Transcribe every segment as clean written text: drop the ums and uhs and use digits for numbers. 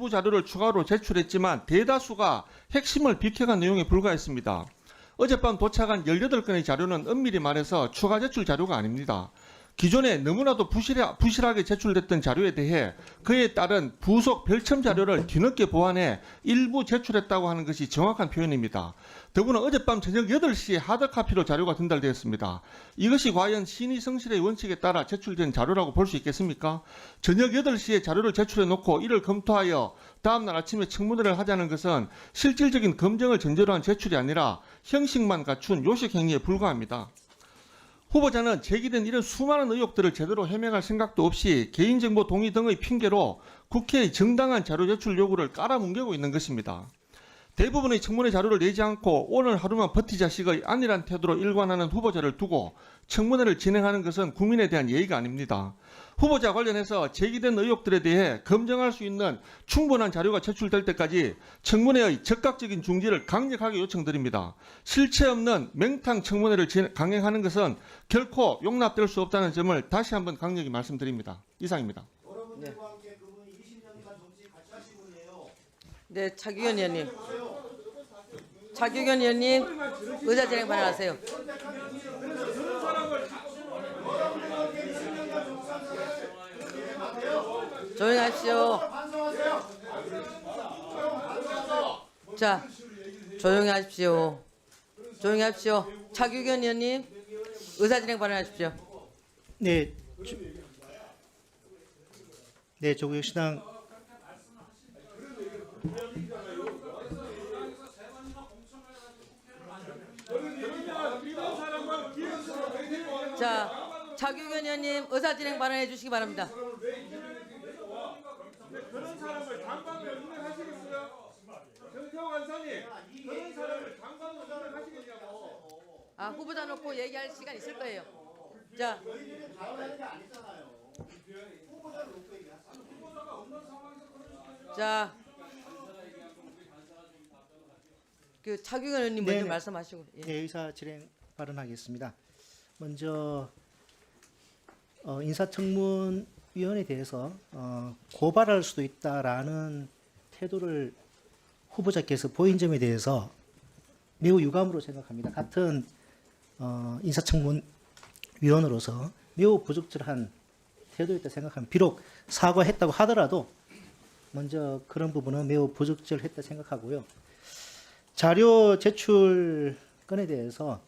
일부 자료를 추가로 제출했지만 대다수가 핵심을 비켜간 내용에 불과했습니다. 어젯밤 도착한 18건의 자료는 엄밀히 말해서 추가 제출 자료가 아닙니다. 기존에 너무나도 부실하게 제출됐던 자료에 대해 그에 따른 부속 별첨 자료를 뒤늦게 보완해 일부 제출했다고 하는 것이 정확한 표현입니다. 더구나 어젯밤 저녁 8시에 하드카피로 자료가 전달되었습니다. 이것이 과연 신의 성실의 원칙에 따라 제출된 자료라고 볼 수 있겠습니까? 저녁 8시에 자료를 제출해놓고 이를 검토하여 다음날 아침에 청문회를 하자는 것은 실질적인 검증을 전제로 한 제출이 아니라 형식만 갖춘 요식행위에 불과합니다. 후보자는 제기된 이런 수많은 의혹들을 제대로 해명할 생각도 없이 개인정보 동의 등의 핑계로 국회의 정당한 자료 제출 요구를 깔아뭉개고 있는 것입니다. 대부분의 청문회 자료를 내지 않고 오늘 하루만 버티자식의 안일한 태도로 일관하는 후보자를 두고 청문회를 진행하는 것은 국민에 대한 예의가 아닙니다. 후보자 관련해서 제기된 의혹들에 대해 검증할 수 있는 충분한 자료가 제출될 때까지 청문회의 적극적인 중지를 강력하게 요청드립니다. 실체 없는 맹탕 청문회를 강행하는 것은 결코 용납될 수 없다는 점을 다시 한번 강력히 말씀드립니다. 이상입니다. 여러분들과 함께 그분이 20년간 정치 같이 하신 분이에요. 네, 차규현 의원님. 차규현 의원님, 의사 진행 발언하세요. 조용히 하십시오. 자, 조용히 하십시오. 조용히 하십시오. 차규현 의원님, 의사 진행 발언하십시오. 네, 네, 조국혁신당 자, 차규현 의원님, 의사 진행 발언해 주시기 바랍니다. 그런 사람을 장관으로 임명하시겠어요? 정태호 간사님, 그런 사람을 장관으로 임명하시겠냐고. 아, 후보자 놓고 얘기할 시간 있을 거예요. 자, 자, 그 차규현 의원님 먼저 네네. 말씀하시고. 예. 네, 의사 진행 발언하겠습니다. 먼저 인사청문위원회에 대해서 고발할 수도 있다라는 태도를 후보자께서 보인 점에 대해서 매우 유감으로 생각합니다. 같은 인사청문위원으로서 매우 부적절한 태도였다 생각합니다. 비록 사과했다고 하더라도 먼저 그런 부분은 매우 부적절했다 생각하고요. 자료 제출 건에 대해서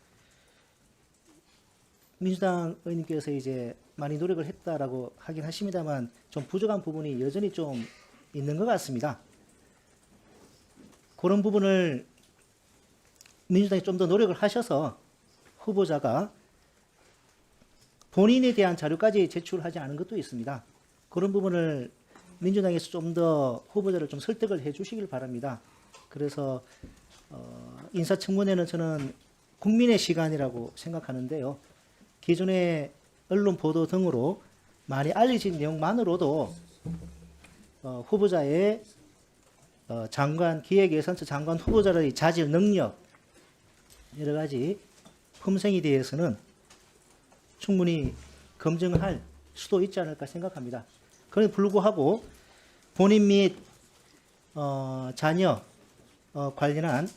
민주당 의원님께서 이제 많이 노력을 했다라고 하긴 하십니다만 좀 부족한 부분이 여전히 좀 있는 것 같습니다. 그런 부분을 민주당이 좀 더 노력을 하셔서 후보자가 본인에 대한 자료까지 제출하지 않은 것도 있습니다. 그런 부분을 민주당에서 좀 더 후보자를 좀 설득을 해 주시길 바랍니다. 그래서 인사청문회는 저는 국민의 시간이라고 생각하는데요. 기존의 언론 보도 등으로 많이 알려진 내용만으로도 후보자의 장관, 기획예산처 장관 후보자의 자질, 능력, 여러 가지 품성에 대해서는 충분히 검증할 수도 있지 않을까 생각합니다. 그럼에도 불구하고 본인 및 자녀 관련한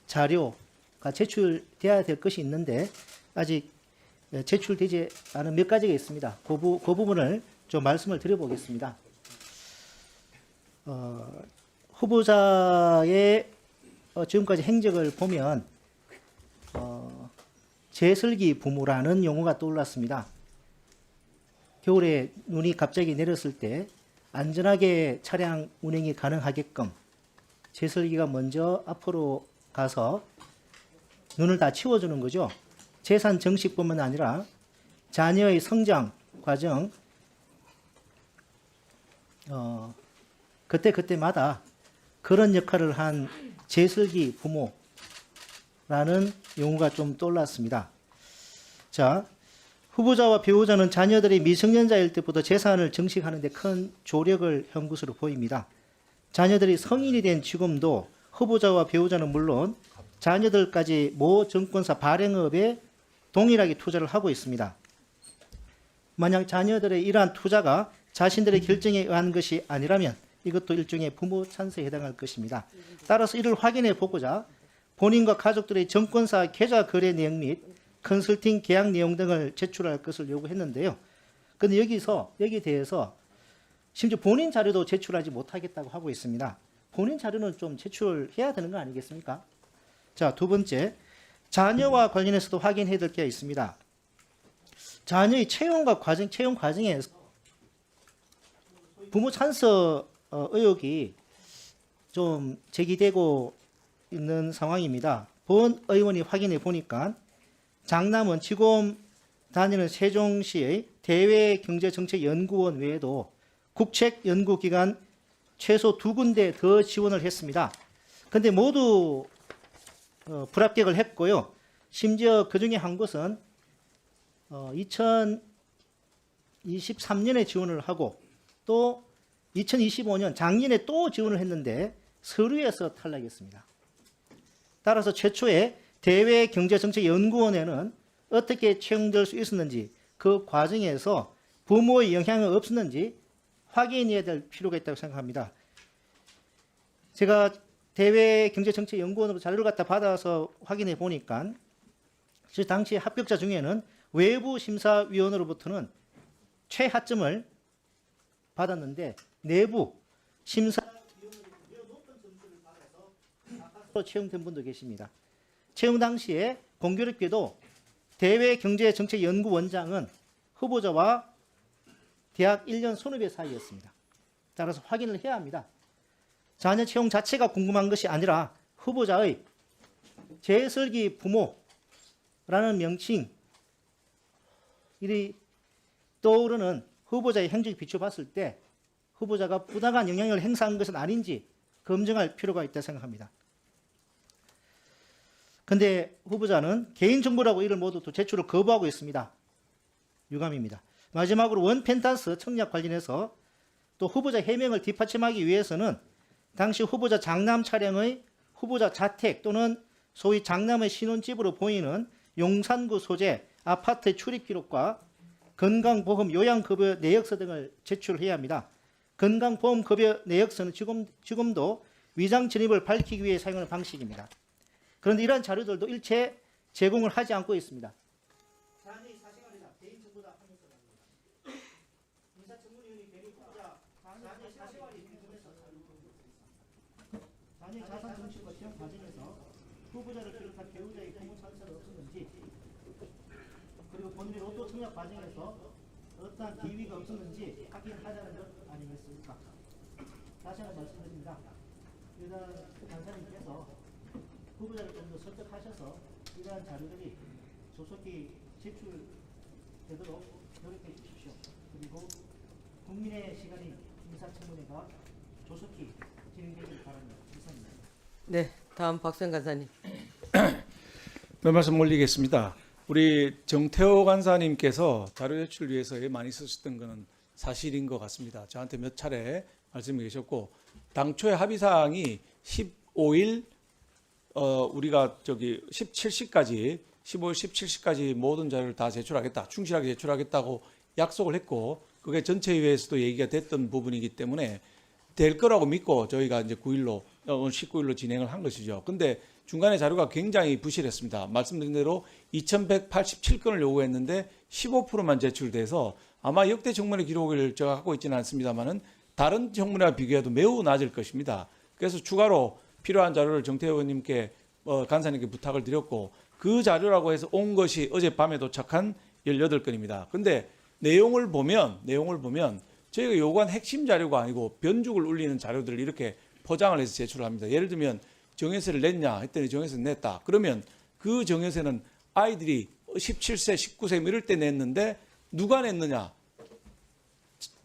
자료가 제출돼야 될 것이 있는데 아직 제출되지 않은 몇 가지가 있습니다. 그 부분을 좀 말씀을 드려보겠습니다. 후보자의 지금까지 행적을 보면 제설기 부모라는 용어가 떠올랐습니다. 겨울에 눈이 갑자기 내렸을 때 안전하게 차량 운행이 가능하게끔 제설기가 먼저 앞으로 가서 눈을 다 치워주는 거죠. 재산 정식뿐만 아니라 자녀의 성장 과정 그때마다 그런 역할을 한 제설기 부모라는 용어가 좀 떠올랐습니다. 자, 후보자와 배우자는 자녀들이 미성년자일 때부터 재산을 정식하는 데 큰 조력을 한 것으로 보입니다. 자녀들이 성인이 된 지금도 후보자와 배우자는 물론 자녀들까지 모 정권사 발행업에 동일하게 투자를 하고 있습니다. 만약 자녀들의 이러한 투자가 자신들의 결정에 의한 것이 아니라면 이것도 일종의 부모 찬스에 해당할 것입니다. 따라서 이를 확인해 보고자 본인과 가족들의 정권사 계좌 거래 내용 및 컨설팅 계약 내용 등을 제출할 것을 요구했는데요. 그런데 여기에 대해서 심지어 본인 자료도 제출하지 못하겠다고 하고 있습니다. 본인 자료는 좀 제출해야 되는 거 아니겠습니까? 자, 두 번째, 자녀와 관련해서도 확인해야 될 게 있습니다. 자녀의 채용 과정에 부모 찬스 의혹이 좀 제기되고 있는 상황입니다. 본 의원이 확인해 보니까 장남은 지금 다니는 세종시의 대외경제정책연구원 외에도 국책연구기관 최소 2군데 더 지원을 했습니다. 그런데 모두 불합격을 했고요. 심지어 그중에 한 곳은 2023년에 지원을 하고 또 2025년 작년에 또 지원을 했는데 서류에서 탈락했습니다. 따라서 최초에 대외경제정책연구원에는 어떻게 채용될 수 있었는지 그 과정에서 부모의 영향은 없었는지 확인해야 될 필요가 있다고 생각합니다. 제가 대외경제정책연구원으로 자료를 갖다 받아서 확인해 보니까 당시 합격자 중에는 외부 심사위원으로부터는 최하점을 받았는데 내부 심사위원으로부터 높은 점수를 받아서 아파트로 채용된 분도 계십니다. 채용 당시에 공교롭게도 대외경제정책연구원장은 후보자와 대학 1년 선후배 사이였습니다. 따라서 확인을 해야 합니다. 자녀 채용 자체가 궁금한 것이 아니라 후보자의 재설기 부모라는 명칭, 이 떠오르는 후보자의 행적을 비춰봤을 때 후보자가 부당한 영향을 행사한 것은 아닌지 검증할 필요가 있다 생각합니다. 그런데 후보자는 개인정보라고 이를 모두 또 제출을 거부하고 있습니다. 유감입니다. 마지막으로 원펜탄스 청약 관련해서 또 후보자 해명을 뒷받침하기 위해서는 당시 후보자 장남 차량의 후보자 자택 또는 소위 장남의 신혼집으로 보이는 용산구 소재 아파트 출입 기록과 건강보험 요양급여 내역서 등을 제출해야 합니다. 건강보험급여 내역서는 지금도 위장 진입을 밝히기 위해 사용하는 방식입니다. 그런데 이러한 자료들도 일체 제공을 하지 않고 있습니다. 자녀의 사생활이나 개인정보다 하면서 인사청문위원이 괜히 후보자 자녀의 사생활이 궁금해서 자녀의 자산 정치과 시험 과정에서 후보자를 비롯한 배우자의 부모 찬스가 없었는지 그리고 본인의 로또 청약 과정에서 어떠한 기위가 없었는지 확인하자는 것 아니겠습니까? 다시 한번 말씀드립니다. 일단 간사님께서 후보자를 좀 더 설득하셔서 이러한 자료들이 조속히 제출되도록 노력해 주십시오. 그리고 국민의 시간인 인사청문회가 조속히 진행되길 바랍니다. 이상입니다. 네, 다음 박수현 간사님. 몇 말씀 올리겠습니다. 우리 정태호 간사님께서 자료 제출을 위해서 많이 쓰셨던 것은 사실인 것 같습니다. 저한테 몇 차례 말씀해 주셨고 당초에 합의사항이 15일 우리가 17시까지 15일 17시까지 모든 자료를 다 제출하겠다. 충실하게 제출하겠다고 약속을 했고 그게 전체회의에서도 얘기가 됐던 부분이기 때문에 될 거라고 믿고 저희가 이제 19일로 진행을 한 것이죠. 근데 중간에 자료가 굉장히 부실했습니다. 말씀드린 대로 2187건을 요구했는데 15%만 제출돼서 아마 역대 청문회 기록을 제가 갖고 있지는 않습니다만은 다른 청문회와 비교해도 매우 낮을 것입니다. 그래서 추가로 필요한 자료를 정태호 의원님께 간사님께 부탁을 드렸고 그 자료라고 해서 온 것이 어젯밤에 도착한 18건입니다. 근데 내용을 보면 저희가 요구한 핵심 자료가 아니고 변죽을 울리는 자료들을 이렇게 포장을 해서 제출을 합니다. 예를 들면 정회세를 냈냐 했더니 정회세를 냈다. 그러면 그 정회세는 아이들이 17세, 19세 이럴 때 냈는데 누가 냈느냐?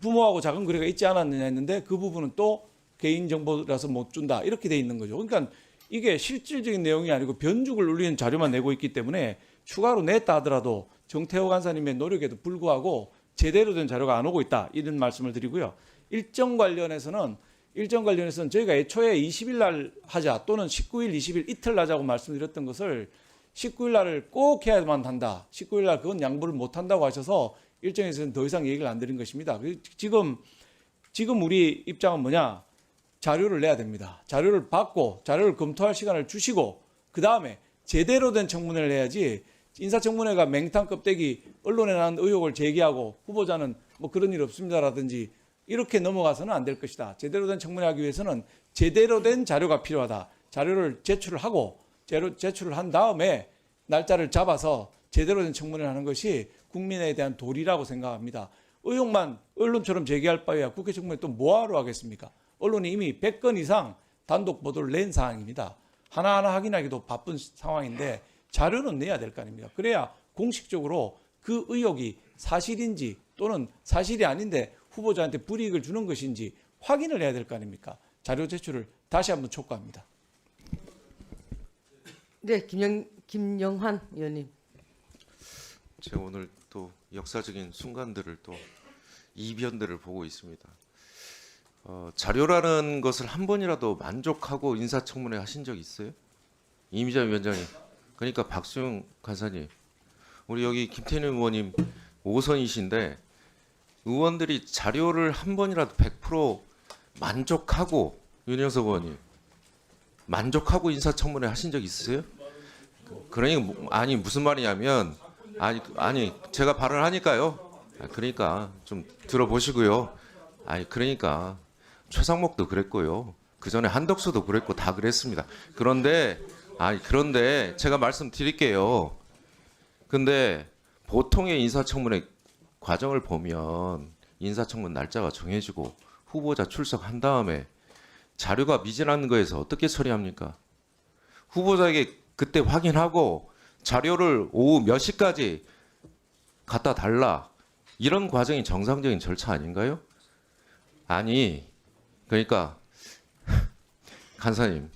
부모하고 자금 거래가 있지 않았느냐 했는데 그 부분은 또 개인정보라서 못 준다. 이렇게 돼 있는 거죠. 그러니까 이게 실질적인 내용이 아니고 변죽을 울리는 자료만 내고 있기 때문에 추가로 냈다 하더라도 정태호 간사님의 노력에도 불구하고 제대로 된 자료가 안 오고 있다. 이런 말씀을 드리고요. 일정 관련해서는 저희가 애초에 20일 날 하자 또는 19일, 20일 이틀 하자고 말씀드렸던 것을 19일 날을 꼭 해야만 한다. 19일 날 그건 양보를 못 한다고 하셔서 일정에서는 더 이상 얘기를 안 드린 것입니다. 지금 지금 우리 입장은 뭐냐? 자료를 내야 됩니다. 자료를 받고 자료를 검토할 시간을 주시고 그 다음에 제대로 된 청문회를 해야지 인사청문회가 맹탕 껍데기 언론에 나온 의혹을 제기하고 후보자는 뭐 그런 일 없습니다라든지 이렇게 넘어가서는 안 될 것이다. 제대로 된 청문회하기 위해서는 제대로 된 자료가 필요하다. 자료를 제출을 하고 제출을 한 다음에 날짜를 잡아서 제대로 된 청문회를 하는 것이 국민에 대한 도리라고 생각합니다. 의혹만 언론처럼 제기할 바에야 국회 청문회 또 뭐하러 하겠습니까? 언론이 이미 100건 이상 단독 보도를 낸 사항입니다. 하나하나 확인하기도 바쁜 상황인데 자료는 내야 될 거 아닙니까? 그래야 공식적으로 그 의혹이 사실인지 또는 사실이 아닌데 후보자한테 불이익을 주는 것인지 확인을 해야 될 거 아닙니까? 자료 제출을 다시 한번 촉구합니다. 네, 김영환 의원님. 제가 오늘 또 역사적인 순간들을 또 이변들을 보고 있습니다. 자료라는 것을 한 번이라도 만족하고 인사청문회 하신 적 있어요? 이미자 위원장님, 그러니까 박수영 간사님, 우리 여기 김태년 의원님 5선이신데 의원들이 자료를 한 번이라도 100% 만족하고 윤영석 의원님 만족하고 인사청문회 하신 적 있으세요? 그러니 아니 무슨 말이냐면 아니 제가 발언하니까요. 그러니까 좀 들어보시고요. 아니 그러니까 최상목도 그랬고요. 그 전에 한덕수도 그랬고 다 그랬습니다. 그런데 제가 말씀드릴게요. 근데 보통의 인사청문회 과정을 보면 인사청문 날짜가 정해지고 후보자 출석한 다음에 자료가 미진한 거에서 어떻게 처리합니까? 후보자에게 그때 확인하고 자료를 오후 몇 시까지 갖다 달라. 이런 과정이 정상적인 절차 아닌가요? 아니, 그러니까 간사님,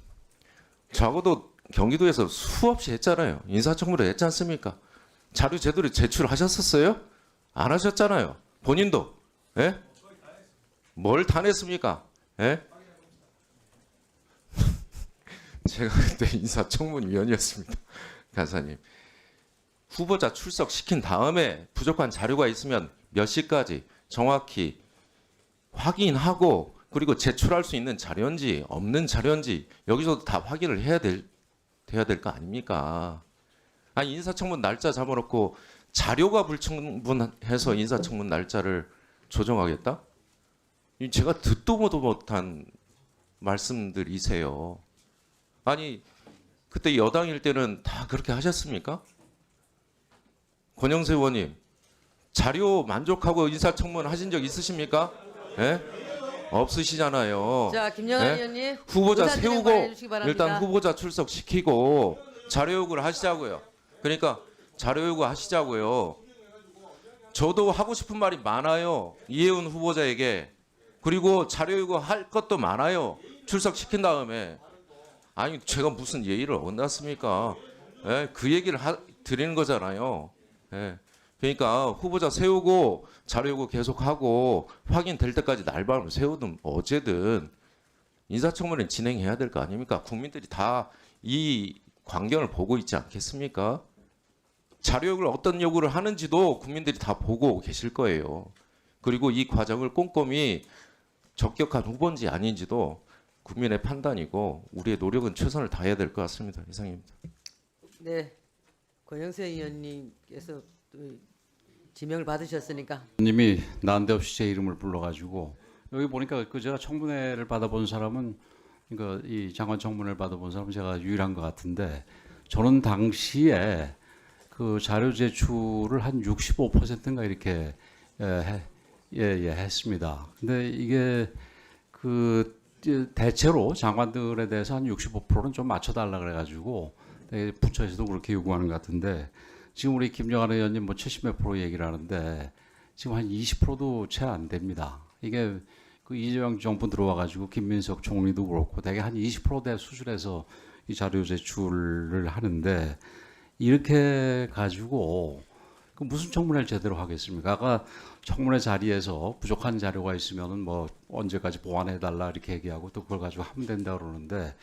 적어도 경기도에서 수없이 했잖아요. 인사청문회 했지 않습니까? 자료 제대로 제출하셨었어요? 안 하셨잖아요. 본인도. 예? 뭘 다 냈습니까? 예? 제가 그때 인사청문위원이었습니다. 간사님. 후보자 출석시킨 다음에 부족한 자료가 있으면 몇 시까지 정확히 확인하고 그리고 제출할 수 있는 자료인지 없는 자료인지 여기서도 다 확인을 돼야 될 거 아닙니까? 아니 인사청문 날짜 잡아놓고 자료가 불충분해서 인사청문 날짜를 조정하겠다? 제가 듣도 보도 못한 말씀들이세요. 아니 그때 여당일 때는 다 그렇게 하셨습니까? 권영세 의원님 자료 만족하고 인사청문 하신 적 있으십니까? 예? 없으시잖아요. 자, 김영환 예? 의원님. 후보자 의사 진행 세우고 발언해 주시기 바랍니다. 일단 후보자 출석시키고 자료 요구를 하시자고요. 그러니까 자료 요구하시자고요. 저도 하고 싶은 말이 많아요. 이혜훈 후보자에게. 그리고 자료 요구할 것도 많아요. 출석시킨 다음에. 아니 제가 무슨 예의를 어긋났습니까? 예? 그 얘기를 드리는 거잖아요. 예. 그러니까 후보자 세우고 자료 요구 계속하고 확인될 때까지 날밤을 세우든 어제든 인사청문회 진행해야 될 거 아닙니까? 국민들이 다 이 광경을 보고 있지 않겠습니까? 자료 요구를 어떤 요구를 하는지도 국민들이 다 보고 계실 거예요. 그리고 이 과정을 꼼꼼히 적격한 후보인지 아닌지도 국민의 판단이고 우리의 노력은 최선을 다해야 될 것 같습니다. 이상입니다. 네, 권영세 의원님께서 또 지명을 받으셨으니까. 님이 난데없이 제 이름을 불러가지고 여기 보니까 그 제가 청문회를 받아본 사람은 그러니까 이 장관 청문회를 받아본 사람은 제가 유일한 것 같은데 저는 당시에 그 자료 제출을 한 65%인가 이렇게 했습니다. 근데 이게 그 대체로 장관들에 대해서 한 65%는 좀 맞춰달라 그래가지고 부처에서도 그렇게 요구하는 것 같은데 지금 우리 김영환 의원님 뭐 70몇 프로 얘기를 하는데 지금 한 20%도 채 안 됩니다. 이게 그 이재명 정부 들어와가지고 김민석 총리도 그렇고 대개 한 20%대 수준에서 이 자료 제출을 하는데 이렇게 가지고 그 무슨 청문회를 제대로 하겠습니까? 아까 청문회 자리에서 부족한 자료가 있으면은 뭐 언제까지 보완해달라 이렇게 얘기하고 또 그걸 가지고 하면 된다 그러는데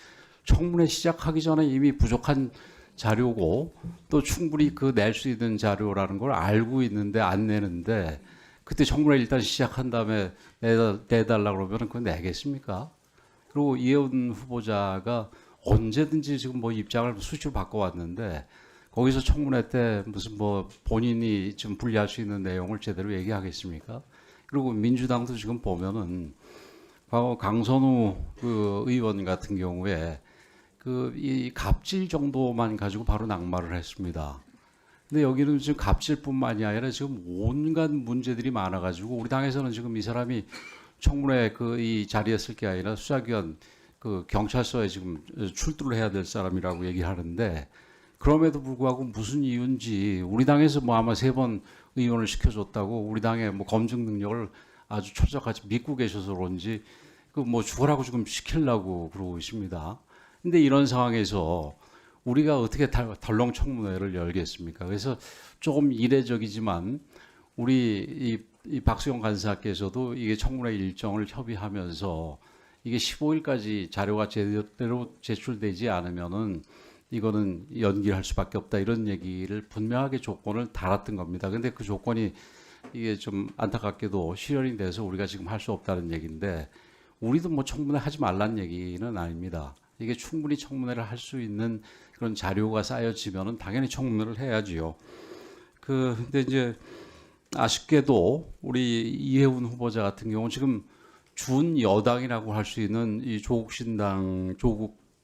청문회 시작하기 전에 이미 부족한 자료고 또 충분히 그 낼 수 있는 자료라는 걸 알고 있는데 안 내는데 그때 청문회 일단 시작한 다음에 내달라고 그러면 그거 내겠습니까? 그리고 이해운 후보자가 언제든지 지금 뭐 입장을 수시로 바꿔왔는데 거기서 청문회 때 무슨 뭐 본인이 좀 불리할 수 있는 내용을 제대로 얘기하겠습니까? 그리고 민주당도 지금 보면은 과거 강선우 그 의원 같은 경우에 그 이 갑질 정도만 가지고 바로 낙마를 했습니다. 근데 여기는 지금 갑질뿐만이 아니라 지금 온갖 문제들이 많아가지고 우리 당에서는 지금 이 사람이 청문회 그 이 자리에 쓸 게 아니라 수사기관 그 경찰서에 지금 출두를 해야 될 사람이라고 얘기하는데 그럼에도 불구하고 무슨 이유인지 우리 당에서 뭐 아마 3번 의원을 시켜줬다고 우리 당의 뭐 검증 능력을 아주 철저하게 믿고 계셔서 그런지 그 뭐 죽으라고 지금 시키려고 그러고 있습니다. 근데 이런 상황에서 우리가 어떻게 덜렁 청문회를 열겠습니까? 그래서 조금 이례적이지만 우리 이 박수영 간사께서도 이게 청문회 일정을 협의하면서 이게 15일까지 자료가 제대로 제출되지 않으면은 이거는 연기할 수밖에 없다 이런 얘기를 분명하게 조건을 달았던 겁니다. 근데 그 조건이 이게 좀 안타깝게도 실현이 돼서 우리가 지금 할 수 없다는 얘기인데 우리도 뭐 청문회 하지 말라는 얘기는 아닙니다. 이게 충분히 청문회를 할 수 있는 그런 자료가 쌓여지면은 당연히 청문회를 해야지요. 근데 이제 아쉽게도 우리 이해운 후보자 같은 경우 지금 준 여당이라고 할 수 있는 이 조국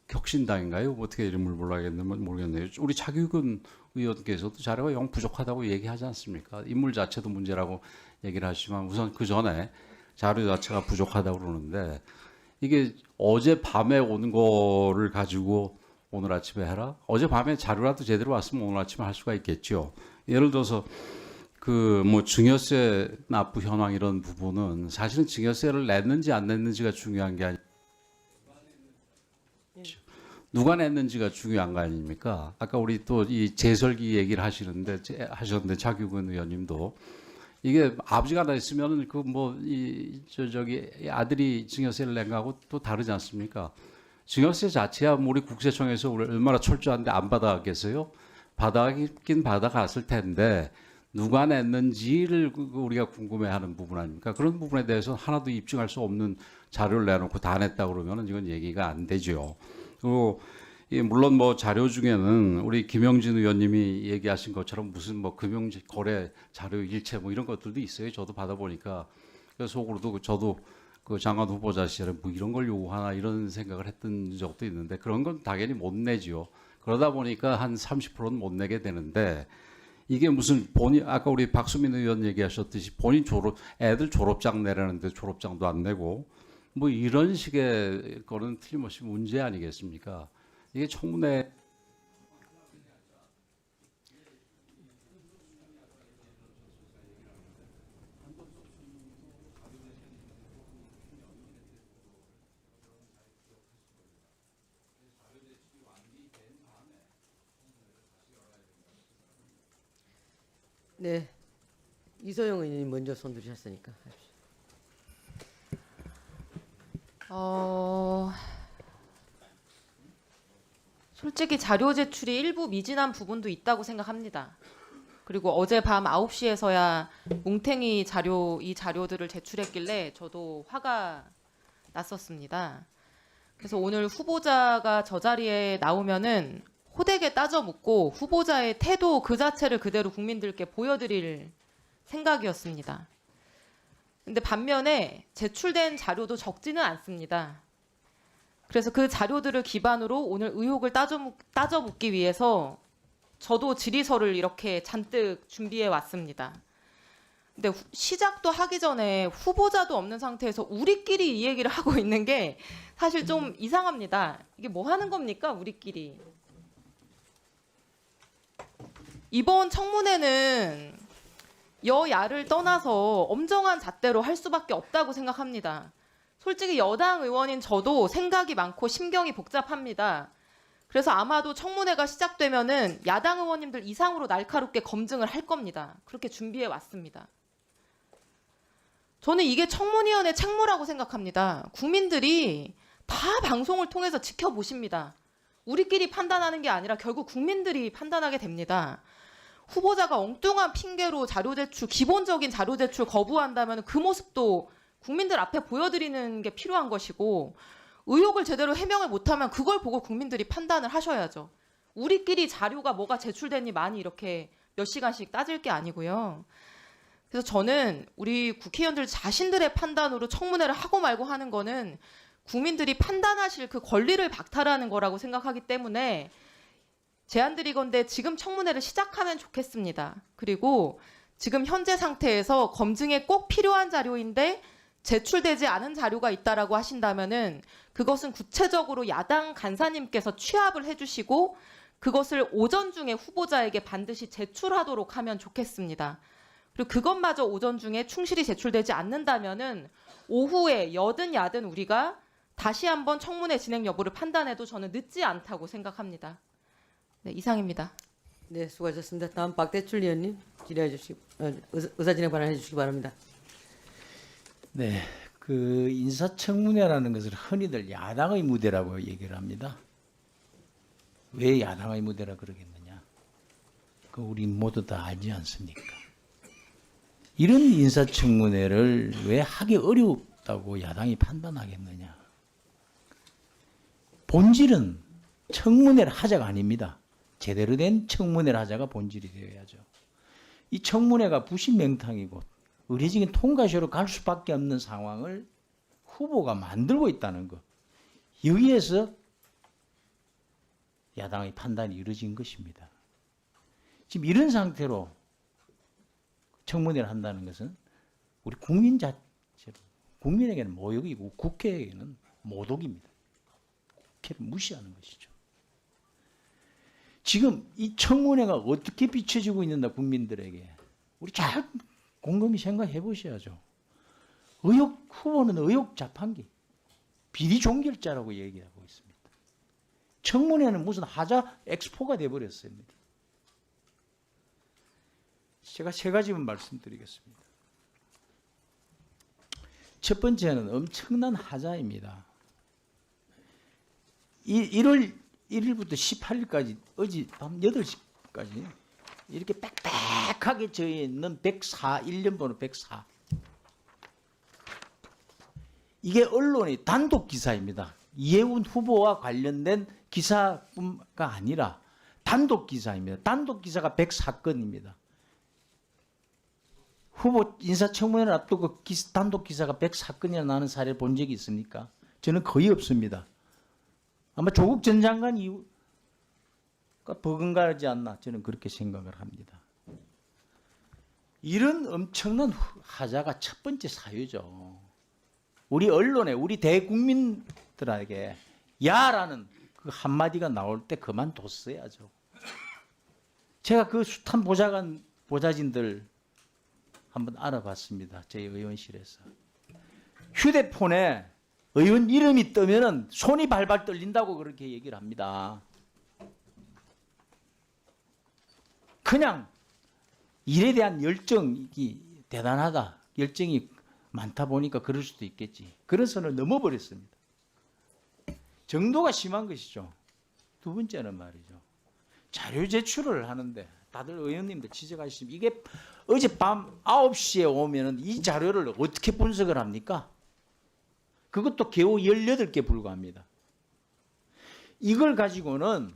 혁신당인가요? 어떻게 이름을 모르겠네요. 우리 차규근 의원께서도 자료가 영 부족하다고 얘기하지 않습니까? 인물 자체도 문제라고 얘기를 하시지만 우선 그 전에 자료 자체가 부족하다고 그러는데 이게 어제 밤에 온 거를 가지고 오늘 아침에 해라? 어제 밤에 자료라도 제대로 왔으면 오늘 아침에 할 수가 있겠죠. 예를 들어서 그 뭐 증여세 납부 현황 이런 부분은 사실은 증여세를 냈는지 안 냈는지가 중요한 게 아니라 누가 냈는지가 중요한 거 아닙니까? 아까 우리 또 이 재설기 얘기를 하셨는데 차규근 의원님도 이게 아버지가 냈으면은 그 뭐 저기 아들이 증여세를 낸 거하고 또 다르지 않습니까? 증여세 자체야 우리 국세청에서 우리 얼마나 철저한데 안 받아가겠어요? 받아가긴 받아갔을 텐데 누가 냈는지를 우리가 궁금해하는 부분 아닙니까? 그런 부분에 대해서 하나도 입증할 수 없는 자료를 내놓고 다 냈다 그러면은 이건 얘기가 안 되죠. 그리고 물론 뭐 자료 중에는 우리 김영진 의원님이 얘기하신 것처럼 무슨 뭐 금융 거래 자료 일체 뭐 이런 것들도 있어요. 저도 받아보니까 그래서 속으로도 저도 그 장관 후보자 시절에 뭐 이런 걸 요구하나 이런 생각을 했던 적도 있는데 그런 건 당연히 못 내지요. 그러다 보니까 한 30%는 못 내게 되는데 이게 무슨 본인 아까 우리 박수민 의원 얘기하셨듯이 본인 애들 졸업장 내라는데 졸업장도 안 내고 뭐 이런 식의 거는 틀림없이 문제 아니겠습니까? 이게 청문회 네, 이소영 의원님 먼저 손 들으셨으니까. 솔직히 자료 제출이 일부 미진한 부분도 있다고 생각합니다. 그리고 어젯밤 9시에서야 뭉탱이 이 자료들을 제출했길래 저도 화가 났었습니다. 그래서 오늘 후보자가 저 자리에 나오면은 호되게 따져 묻고 후보자의 태도 그 자체를 그대로 국민들께 보여드릴 생각이었습니다. 근데 반면에 제출된 자료도 적지는 않습니다. 그래서 그 자료들을 기반으로 오늘 의혹을 따져 묻기 위해서 저도 질의서를 이렇게 잔뜩 준비해 왔습니다. 근데 시작도 하기 전에 후보자도 없는 상태에서 우리끼리 이 얘기를 하고 있는 게 사실 좀 이상합니다. 이게 뭐 하는 겁니까, 우리끼리? 이번 청문회는 여야를 떠나서 엄정한 잣대로 할 수밖에 없다고 생각합니다. 솔직히 여당 의원인 저도 생각이 많고 심경이 복잡합니다. 그래서 아마도 청문회가 시작되면은 야당 의원님들 이상으로 날카롭게 검증을 할 겁니다. 그렇게 준비해 왔습니다. 저는 이게 청문위원회 책무라고 생각합니다. 국민들이 다 방송을 통해서 지켜보십니다. 우리끼리 판단하는 게 아니라 결국 국민들이 판단하게 됩니다. 후보자가 엉뚱한 핑계로 자료 제출, 기본적인 자료 제출 거부한다면 그 모습도 국민들 앞에 보여드리는 게 필요한 것이고, 의혹을 제대로 해명을 못하면 그걸 보고 국민들이 판단을 하셔야죠. 우리끼리 자료가 뭐가 제출됐니 많이 이렇게 몇 시간씩 따질 게 아니고요. 그래서 저는 우리 국회의원들 자신들의 판단으로 청문회를 하고 말고 하는 거는 국민들이 판단하실 그 권리를 박탈하는 거라고 생각하기 때문에 제안드리건대 지금 청문회를 시작하면 좋겠습니다. 그리고 지금 현재 상태에서 검증에 꼭 필요한 자료인데 제출되지 않은 자료가 있다라고 하신다면은 그것은 구체적으로 야당 간사님께서 취합을 해주시고 그것을 오전 중에 후보자에게 반드시 제출하도록 하면 좋겠습니다. 그리고 그것마저 오전 중에 충실히 제출되지 않는다면은 오후에 여든 야든 우리가 다시 한번 청문회 진행 여부를 판단해도 저는 늦지 않다고 생각합니다. 네, 이상입니다. 네, 수고하셨습니다. 다음 박대출 의원님 질의해 주시기 의사진행 발언해 주시기 바랍니다. 네, 그 인사청문회라는 것을 흔히들 야당의 무대라고 얘기를 합니다. 왜 야당의 무대라 그러겠느냐? 그 우리 모두 다 알지 않습니까? 이런 인사청문회를 왜 하기 어렵다고 야당이 판단하겠느냐? 본질은 청문회를 하자가 아닙니다. 제대로 된 청문회를 하자가 본질이 되어야죠. 이 청문회가 부신명탕이고 의례적인 통과시로 갈 수밖에 없는 상황을 후보가 만들고 있다는 것. 여기에서 야당의 판단이 이루어진 것입니다. 지금 이런 상태로 청문회를 한다는 것은 우리 국민 자체로 국민에게는 모욕이고 국회에게는 모독입니다. 국회를 무시하는 것이죠. 지금 이 청문회가 어떻게 비춰지고 있는가 국민들에게 우리 잘 곰곰이 생각해 보셔야죠. 후보는 의혹 자판기, 비리 종결자라고 얘기하고 있습니다. 청문회는 무슨 하자 엑스포가 돼버렸습니다. 제가 세 가지만 말씀드리겠습니다. 첫 번째는 엄청난 하자입니다. 1월 1일부터 18일까지 어제 밤 8시까지 이렇게 빽빽하게 저에 있는 104, 1년 번호 104. 이게 언론의 단독 기사입니다. 이해운 후보와 관련된 기사가 아니라 단독 기사입니다. 단독 기사가 104건입니다. 후보 인사청문회를 앞두고 단독 기사가 104건이나 나는 사례를 본 적이 있습니까? 저는 거의 없습니다. 아마 조국 전 장관 이후가 버금가지 않나 저는 그렇게 생각을 합니다. 이런 엄청난 하자가 첫 번째 사유죠. 우리 언론에 우리 대국민들에게 야라는 그 한마디가 나올 때 그만뒀어야죠. 제가 그 숱한 보좌진들 한번 알아봤습니다. 저희 의원실에서. 휴대폰에 의원 이름이 뜨면은 손이 발발 떨린다고 그렇게 얘기를 합니다. 그냥 일에 대한 열정이 대단하다. 열정이 많다 보니까 그럴 수도 있겠지. 그런 선을 넘어버렸습니다. 정도가 심한 것이죠. 두 번째는 말이죠. 자료 제출을 하는데 다들 의원님들 지적하시면 이게 어젯밤 9시에 오면은 이 자료를 어떻게 분석을 합니까? 그것도 겨우 18개 불과합니다. 이걸 가지고는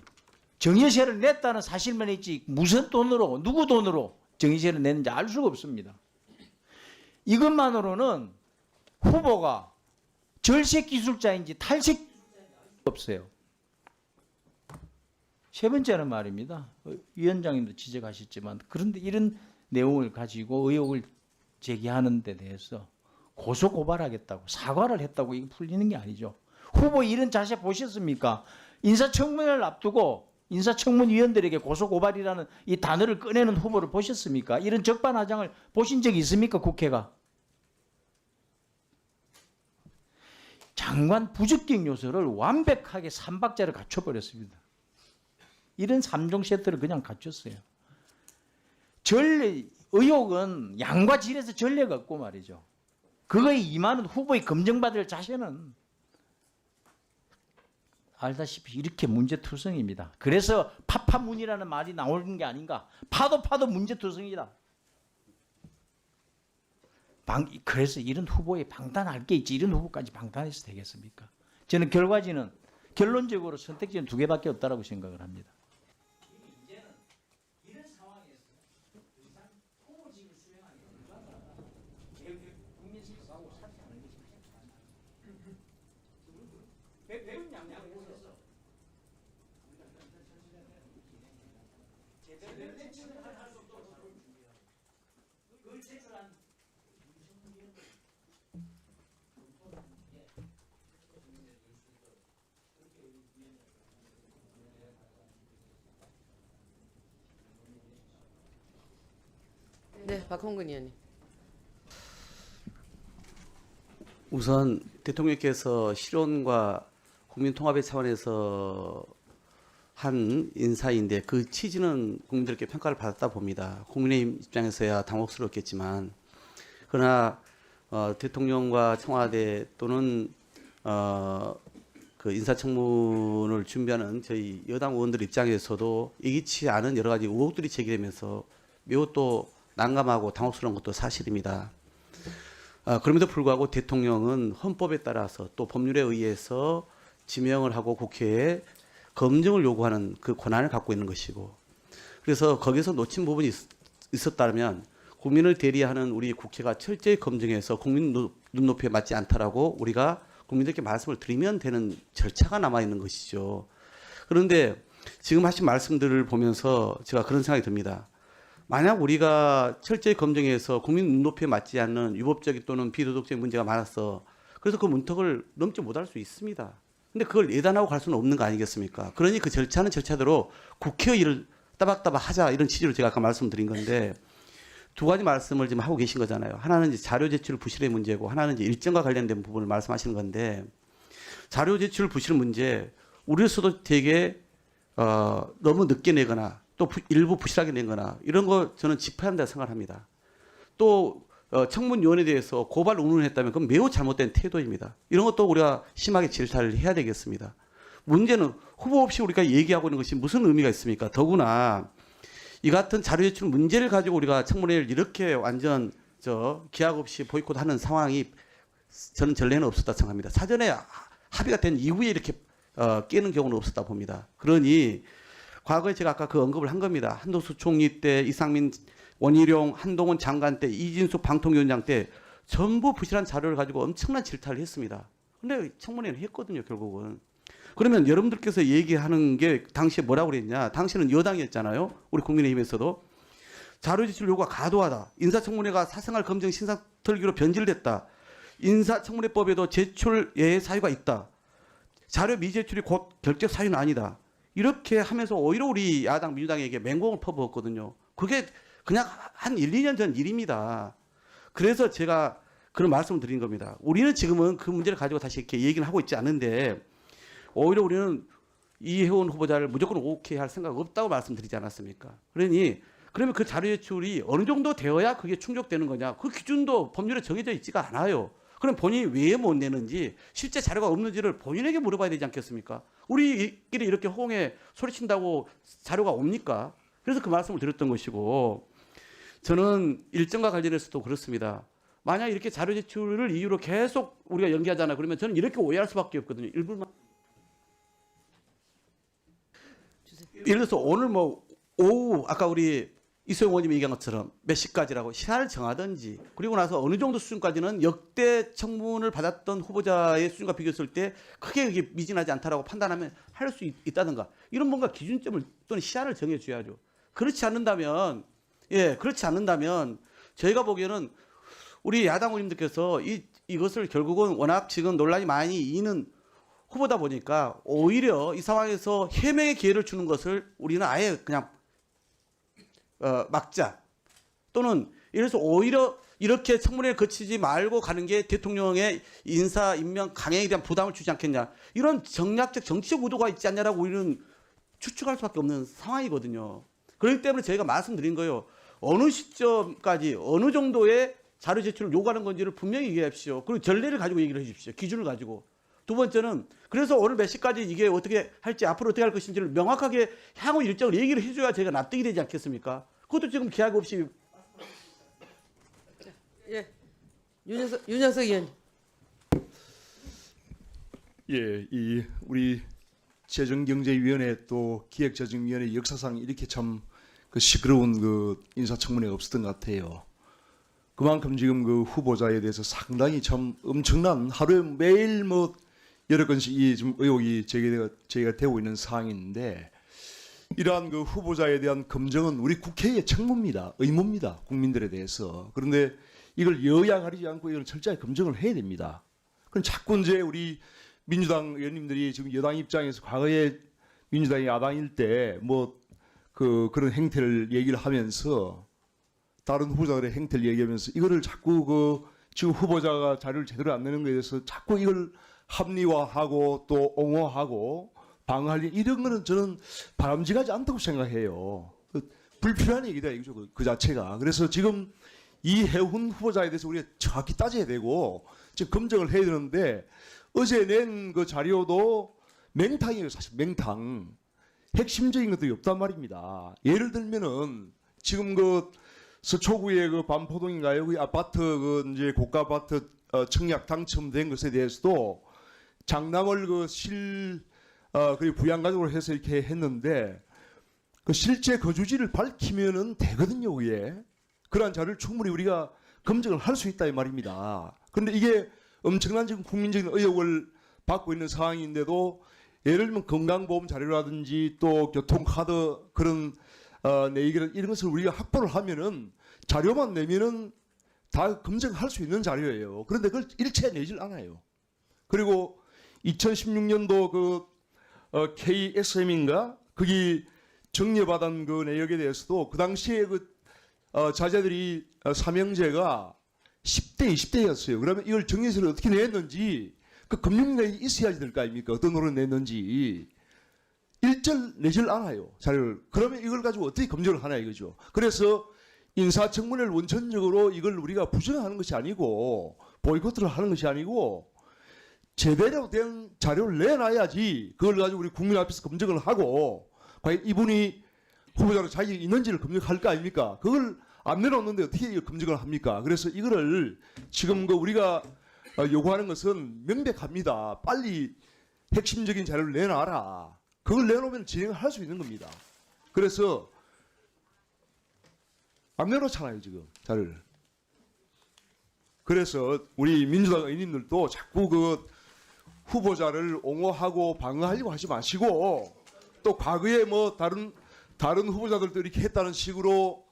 정의세를 냈다는 사실만 있지 무슨 돈으로 누구 돈으로 정의세를 냈는지 알 수가 없습니다. 이것만으로는 후보가 절세 기술자인지 탈색 없어요. 세 번째는 말입니다. 위원장님도 지적하셨지만 그런데 이런 내용을 가지고 의혹을 제기하는 데 대해서 고소 고발하겠다고 사과를 했다고 이게 풀리는 게 아니죠. 후보 이런 자세 보셨습니까? 인사청문회를 앞두고 인사청문위원들에게 고소 고발이라는 이 단어를 꺼내는 후보를 보셨습니까? 이런 적반하장을 보신 적이 있습니까? 국회가. 장관 부적격 요소를 완벽하게 3박자를 갖춰버렸습니다. 이런 3종 세트를 그냥 갖췄어요. 의혹은 양과 질에서 전례가 없고 말이죠. 그거에 임하는 후보의 검증받을 자세는 알다시피 이렇게 문제투성입니다. 그래서 파파문이라는 말이 나오는 게 아닌가. 파도 문제투성이다. 그래서 이런 후보에 방탄할 게 있지 이런 후보까지 방탄해서 되겠습니까? 저는 결론적으로 선택지는 2개밖에 없다라고 생각을 합니다. 네, 박홍근 의원님. 우선 대통령께서 실온과 국민통합의 차원에서 한 인사인데 그 취지는 국민들께 평가를 받았다 봅니다. 국민의힘 입장에서야 당혹스럽겠지만 그러나 대통령과 청와대 또는 그 인사청문을 준비하는 저희 여당 의원들 입장에서도 예기치 않은 여러 가지 의혹들이 제기되면서 매우 또 난감하고 당혹스러운 것도 사실입니다. 그럼에도 불구하고 대통령은 헌법에 따라서 또 법률에 의해서 지명을 하고 국회에 검증을 요구하는 그 권한을 갖고 있는 것이고 그래서 거기서 놓친 부분이 있었다면 국민을 대리하는 우리 국회가 철저히 검증해서 국민 눈높이에 맞지 않다라고 우리가 국민들께 말씀을 드리면 되는 절차가 남아있는 것이죠. 그런데 지금 하신 말씀들을 보면서 제가 그런 생각이 듭니다. 만약 우리가 철저히 검증해서 국민 눈높이에 맞지 않는 유법적인 또는 비도덕적인 문제가 많았어. 그래서 그 문턱을 넘지 못할 수 있습니다. 근데 그걸 예단하고 갈 수는 없는 거 아니겠습니까? 그러니 그 절차는 절차대로 국회의 일을 따박따박 하자 이런 취지로 제가 아까 말씀드린 건데 2가지 말씀을 지금 하고 계신 거잖아요. 하나는 이제 자료 제출 부실의 문제고 하나는 이제 일정과 관련된 부분을 말씀하시는 건데 자료 제출 부실 문제 우리로서도 되게 너무 늦게 내거나 또 일부 부실하게 낸거나 이런 거 저는 짚어야 한다고 생각합니다. 또 청문위원회에 대해서 고발 운운했다면 그건 매우 잘못된 태도입니다. 이런 것도 우리가 심하게 질타를 해야 되겠습니다. 문제는 후보 없이 우리가 얘기하고 있는 것이 무슨 의미가 있습니까? 더구나 이 같은 자료 제출 문제를 가지고 우리가 청문회를 이렇게 완전 기약 없이 보이콧하는 상황이 저는 전례는 없었다 생각합니다. 사전에 합의가 된 이후에 이렇게 깨는 경우는 없었다 봅니다. 그러니 과거에 제가 아까 그 언급을 한 겁니다. 한덕수 총리 때, 이상민, 원희룡, 한동훈 장관 때, 이진숙 방통위원장 때 전부 부실한 자료를 가지고 엄청난 질타를 했습니다. 근데 청문회는 했거든요, 결국은. 그러면 여러분들께서 얘기하는 게 당시에 뭐라고 그랬냐? 당시는 여당이었잖아요. 우리 국민의힘에서도. 자료 제출 요구가 과도하다. 인사청문회가 사생활 검증 신상털기로 변질됐다. 인사청문회법에도 제출 예외 사유가 있다. 자료 미제출이 곧 결격 사유는 아니다. 이렇게 하면서 오히려 우리 야당 민주당에게 맹공을 퍼부었거든요. 그게 그냥 한 1, 2년 전 일입니다. 그래서 제가 그런 말씀을 드린 겁니다. 우리는 지금은 그 문제를 가지고 다시 이렇게 얘기를 하고 있지 않은데 오히려 우리는 이혜원 후보자를 무조건 오케이 할 생각 없다고 말씀드리지 않았습니까? 그러면 그 자료 제출이 어느 정도 되어야 그게 충족되는 거냐? 그 기준도 법률에 정해져 있지가 않아요. 그럼 본인이 왜 못 내는지 실제 자료가 없는지를 본인에게 물어봐야 되지 않겠습니까? 우리끼리 이렇게 호응에 소리친다고 자료가 옵니까? 그래서 그 말씀을 드렸던 것이고 저는 일정과 관련해서도 그렇습니다. 만약 이렇게 자료 제출을 이유로 계속 우리가 연기하잖아요. 그러면 저는 이렇게 오해할 수밖에 없거든요. 일부만. 예를 들어서 오늘 오후 아까 우리 이소영 의원님이 얘기한 것처럼 몇 시까지라고 시간을 정하든지 그리고 나서 어느 정도 수준까지는 역대 청문을 받았던 후보자의 수준과 비교했을 때 크게 그게 미진하지 않다라고 판단하면 할 수 있다든가 이런 뭔가 기준점을 또는 시한을 정해줘야죠. 그렇지 않는다면 저희가 보기에는 우리 야당 의원님들께서 이것을 결국은 워낙 지금 논란이 많이 있는 후보다 보니까 오히려 이 상황에서 해명의 기회를 주는 것을 우리는 아예 그냥 막자 또는 예를 들어서 오히려 이렇게 청문회를 거치지 말고 가는 게 대통령의 인사 임명 강행에 대한 부담을 주지 않겠냐 이런 정략적 정치적 의도가 있지 않냐라고 우리는 추측할 수밖에 없는 상황이거든요. 그렇기 때문에 저희가 말씀드린 거예요. 어느 시점까지 어느 정도의 자료 제출을 요구하는 건지를 분명히 얘기하십시오. 그리고 전례를 가지고 얘기를 해 주십시오. 기준을 가지고 두 번째는 그래서 오늘 몇 시까지 이게 어떻게 할지 앞으로 어떻게 할 것인지를 명확하게 향후 일정을 얘기를 해줘야 제가 납득이 되지 않겠습니까? 그것도 지금 기약 없이. 예, 윤영석 의원. 예, 이 우리 재정경제위원회 또 기획재정위원회 역사상 이렇게 참 그 시끄러운 그 인사청문회가 없었던 것 같아요. 그만큼 지금 그 후보자에 대해서 상당히 참 엄청난 하루에 매일 뭐 여러 건씩 이 좀 의혹이 제기가 되고 있는 상황인데 이러한 그 후보자에 대한 검증은 우리 국회의 책무입니다, 의무입니다, 국민들에 대해서. 그런데 이걸 여야가리지 않고 이걸 철저히 검증을 해야 됩니다. 그럼 자꾸 이제 우리 민주당 의원님들이 지금 여당 입장에서 과거에 민주당이 야당일 때 뭐 그런 행태를 얘기를 하면서 다른 후보자들의 행태를 얘기하면서 이거를 자꾸 그 지금 후보자가 자료를 제대로 안 내는 거에 대해서 자꾸 이걸 합리화하고 또 옹호하고 방어할 이런 거는 저는 바람직하지 않다고 생각해요. 불필요한 얘기다 이거죠, 그 자체가. 그래서 지금 이해훈 후보자에 대해서 우리가 정확히 따져야 되고 지금 검증을 해야 되는데 어제 낸 그 자료도 맹탕이에요, 사실 맹탕. 핵심적인 것들이 없단 말입니다. 예를 들면은 지금 그 서초구의 그 반포동인가요? 그 아파트 그 이제 고가 아파트 청약 당첨된 것에 대해서도 장남을 그 부양가족으로 해서 이렇게 했는데 그 실제 거주지를 밝히면은 되거든요, 그게. 그러한 자료를 충분히 우리가 검증을 할 수 있다 이 말입니다. 그런데 이게 엄청난 지금 국민적인 의혹을 받고 있는 상황인데도 예를 들면 건강보험 자료라든지 또 교통카드 그런 내기를 이런 것을 우리가 확보를 하면은 자료만 내면은 다 검증할 수 있는 자료예요. 그런데 그걸 일체 내질 않아요. 그리고 2016년도 그 KSM인가 거기 정리받은 그 내역에 대해서도 그 당시에 그 자제들이 삼형제가 10대, 20대였어요. 그러면 이걸 정리서를 어떻게 냈는지 그 금융인이 있어야지 될 거 아닙니까? 어떤 노릇을 냈는지 일절 내질 않아요, 자료를. 그러면 이걸 가지고 어떻게 검증을 하냐 이거죠. 그래서 인사청문회를 원천적으로 이걸 우리가 부정하는 것이 아니고 보이콧을 하는 것이 아니고 제대로 된 자료를 내놔야지 그걸 가지고 우리 국민 앞에서 검증을 하고 과연 이분이 후보자로 자격이 있는지를 검증할 거 아닙니까? 그걸 안 내놓는데 어떻게 이걸 검증을 합니까? 그래서 이거를 지금 그 우리가 요구하는 것은 명백합니다. 빨리 핵심적인 자료를 내놔라. 그걸 내놓으면 진행을 할 수 있는 겁니다. 그래서 안 내놓잖아요, 지금 자료를. 그래서 우리 민주당 의원님들도 자꾸 그 후보자를 옹호하고 방어하려고 하지 마시고 또 과거에 뭐 다른 후보자들도 이렇게 했다는 식으로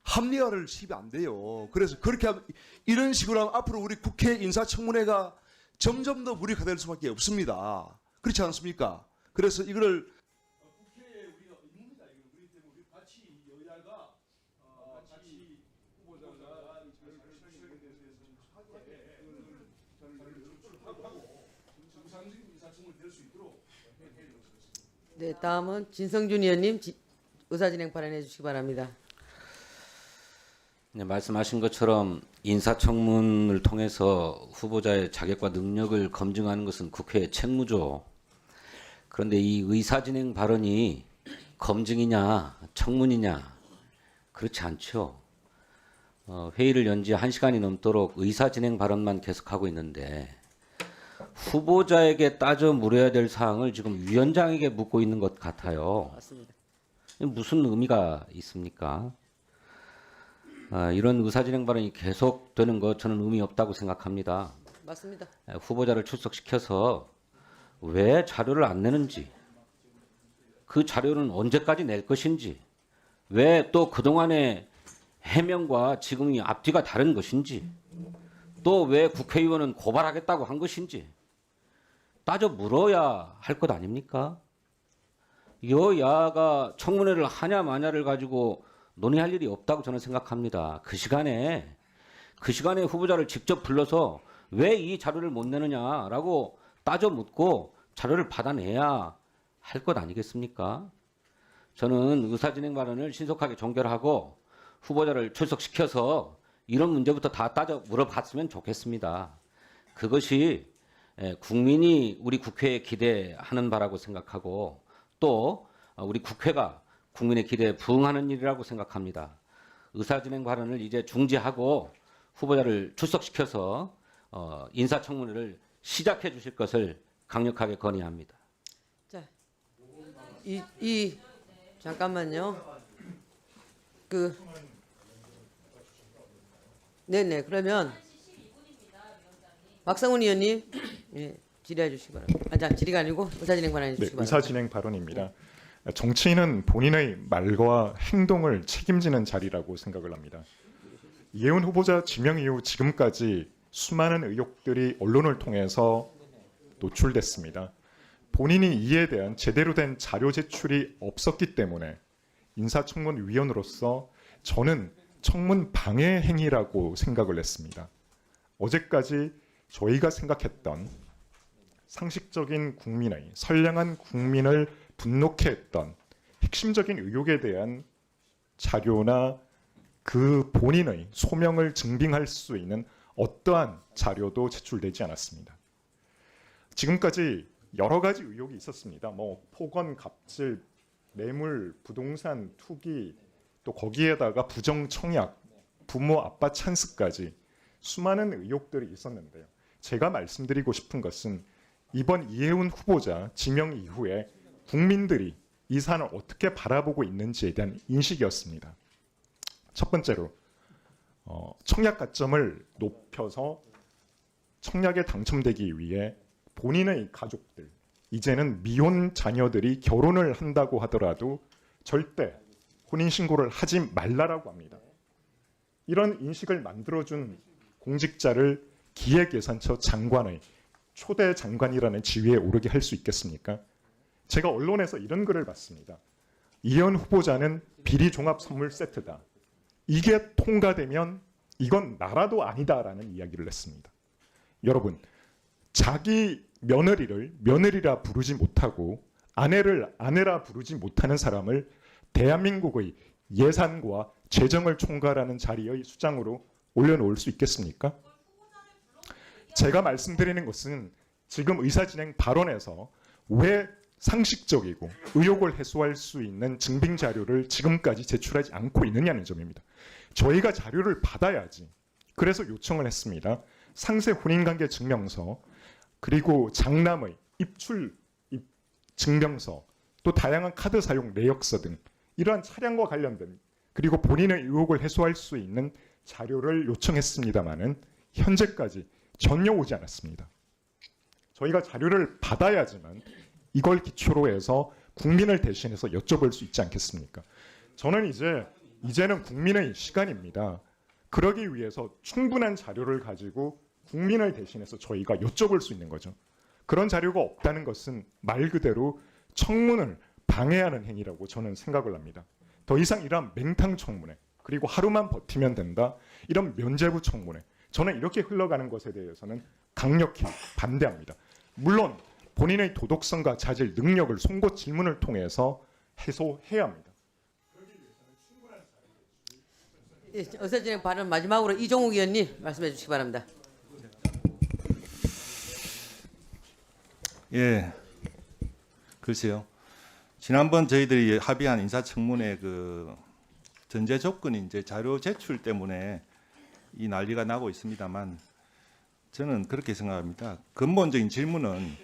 합리화를 시키면 안 돼요. 그래서 그렇게 하면 이런 식으로 하면 앞으로 우리 국회 인사청문회가 점점 더 무력화될 수밖에 없습니다. 그렇지 않습니까? 그래서 이거를 국회에 우리가 의무입니다. 우리 때문에 우리 같이 여야가 같이 후보자가 자료를 제출하고 정상적인 인사청문회 될 수 있도록 해야 되겠습니다. 네, 다음은 진성준 의원님 의사진행 발언해 주시기 바랍니다. 네, 말씀하신 것처럼 인사청문을 통해서 후보자의 자격과 능력을 검증하는 것은 국회의 책무죠. 그런데 이 의사진행 발언이 검증이냐 청문이냐 그렇지 않죠. 회의를 연 지 1시간이 넘도록 의사진행 발언만 계속하고 있는데 후보자에게 따져 물어야 될 사항을 지금 위원장에게 묻고 있는 것 같아요. 맞습니다. 무슨 의미가 있습니까? 이런 의사진행 발언이 계속되는 거 저는 의미 없다고 생각합니다. 맞습니다. 후보자를 출석시켜서 왜 자료를 안 내는지, 그 자료는 언제까지 낼 것인지, 왜 또 그동안의 해명과 지금이 앞뒤가 다른 것인지, 또 왜 국회의원은 고발하겠다고 한 것인지 따져 물어야 할 것 아닙니까? 여야가 청문회를 하냐 마냐를 가지고 논의할 일이 없다고 저는 생각합니다. 그 시간에 후보자를 직접 불러서 왜 이 자료를 못 내느냐라고 따져 묻고 자료를 받아내야 할 것 아니겠습니까? 저는 의사진행 발언을 신속하게 종결하고 후보자를 출석시켜서 이런 문제부터 다 따져 물어봤으면 좋겠습니다. 그것이 국민이 우리 국회에 기대하는 바라고 생각하고 또 우리 국회가 국민의 기대에 부응하는 일이라고 생각합니다. 의사진행 발언을 이제 중지하고 후보자를 출석시켜서 인사청문회를 시작해 주실 것을 강력하게 건의합니다. 자, 잠깐만요. 네네. 그러면 박성훈 의원님, 예, 질의해 주시기 바랍니다. 자, 질의가 아니고 의사진행 발언해 주시기 바랍니다. 의사진행 발언입니다. 정치인은 본인의 말과 행동을 책임지는 자리라고 생각을 합니다. 이해운 후보자 지명 이후 지금까지 수많은 의혹들이 언론을 통해서 노출됐습니다. 본인이 이에 대한 제대로 된 자료 제출이 없었기 때문에 인사청문위원으로서 저는 청문 방해 행위라고 생각을 했습니다. 어제까지 저희가 생각했던 상식적인 국민의 선량한 국민을 분노케 했던 핵심적인 의혹에 대한 자료나 그 본인의 소명을 증빙할 수 있는 어떠한 자료도 제출되지 않았습니다. 지금까지 여러 가지 의혹이 있었습니다. 폭언, 갑질, 뇌물, 부동산, 투기, 또 거기에다가 부정 청약, 부모 아빠 찬스까지 수많은 의혹들이 있었는데요. 제가 말씀드리고 싶은 것은 이번 이해운 후보자 지명 이후에 국민들이 이 사안을 어떻게 바라보고 있는지에 대한 인식이었습니다. 첫 번째로 청약 가점을 높여서 청약에 당첨되기 위해 본인의 가족들, 이제는 미혼 자녀들이 결혼을 한다고 하더라도 절대 혼인신고를 하지 말라라고 합니다. 이런 인식을 만들어준 공직자를 기획예산처 장관의 초대 장관이라는 지위에 오르게 할 수 있겠습니까? 제가 언론에서 이런 글을 봤습니다. 이현 후보자는 비리 종합 선물 세트다. 이게 통과되면 이건 나라도 아니다라는 이야기를 했습니다. 여러분, 자기 며느리를 며느리라 부르지 못하고 아내를 아내라 부르지 못하는 사람을 대한민국의 예산과 재정을 총괄하는 자리의 수장으로 올려놓을 수 있겠습니까? 제가 말씀드리는 것은 지금 의사진행 발언에서 왜 상식적이고 의혹을 해소할 수 있는 증빙 자료를 지금까지 제출하지 않고 있느냐는 점입니다. 저희가 자료를 받아야지. 그래서 요청을 했습니다. 상세 혼인관계 증명서, 그리고 장남의 입출 증명서, 또 다양한 카드 사용 내역서 등 이러한 차량과 관련된 그리고 본인의 의혹을 해소할 수 있는 자료를 요청했습니다마는 현재까지 전혀 오지 않았습니다. 저희가 자료를 받아야지만 이걸 기초로 해서 국민을 대신해서 여쭤볼 수 있지 않겠습니까? 저는 이제는 국민의 시간입니다. 그러기 위해서 충분한 자료를 가지고 국민을 대신해서 저희가 여쭤볼 수 있는 거죠. 그런 자료가 없다는 것은 말 그대로 청문을 방해하는 행위라고 저는 생각을 합니다. 더 이상 이런 맹탕 청문회, 그리고 하루만 버티면 된다, 이런 면죄부 청문회, 저는 이렇게 흘러가는 것에 대해서는 강력히 반대합니다. 물론 본인의 도덕성과 자질, 능력을 송곳 질문을 통해서 해소해야 합니다. 예, 의사진행 발언 마지막으로 이종욱 의원님 말씀해 주시기 바랍니다. 예, 글쎄요. 지난번 저희들이 합의한 인사청문회 그 전제 조건이 이제 자료 제출 때문에 이 난리가 나고 있습니다만, 저는 그렇게 생각합니다. 근본적인 질문은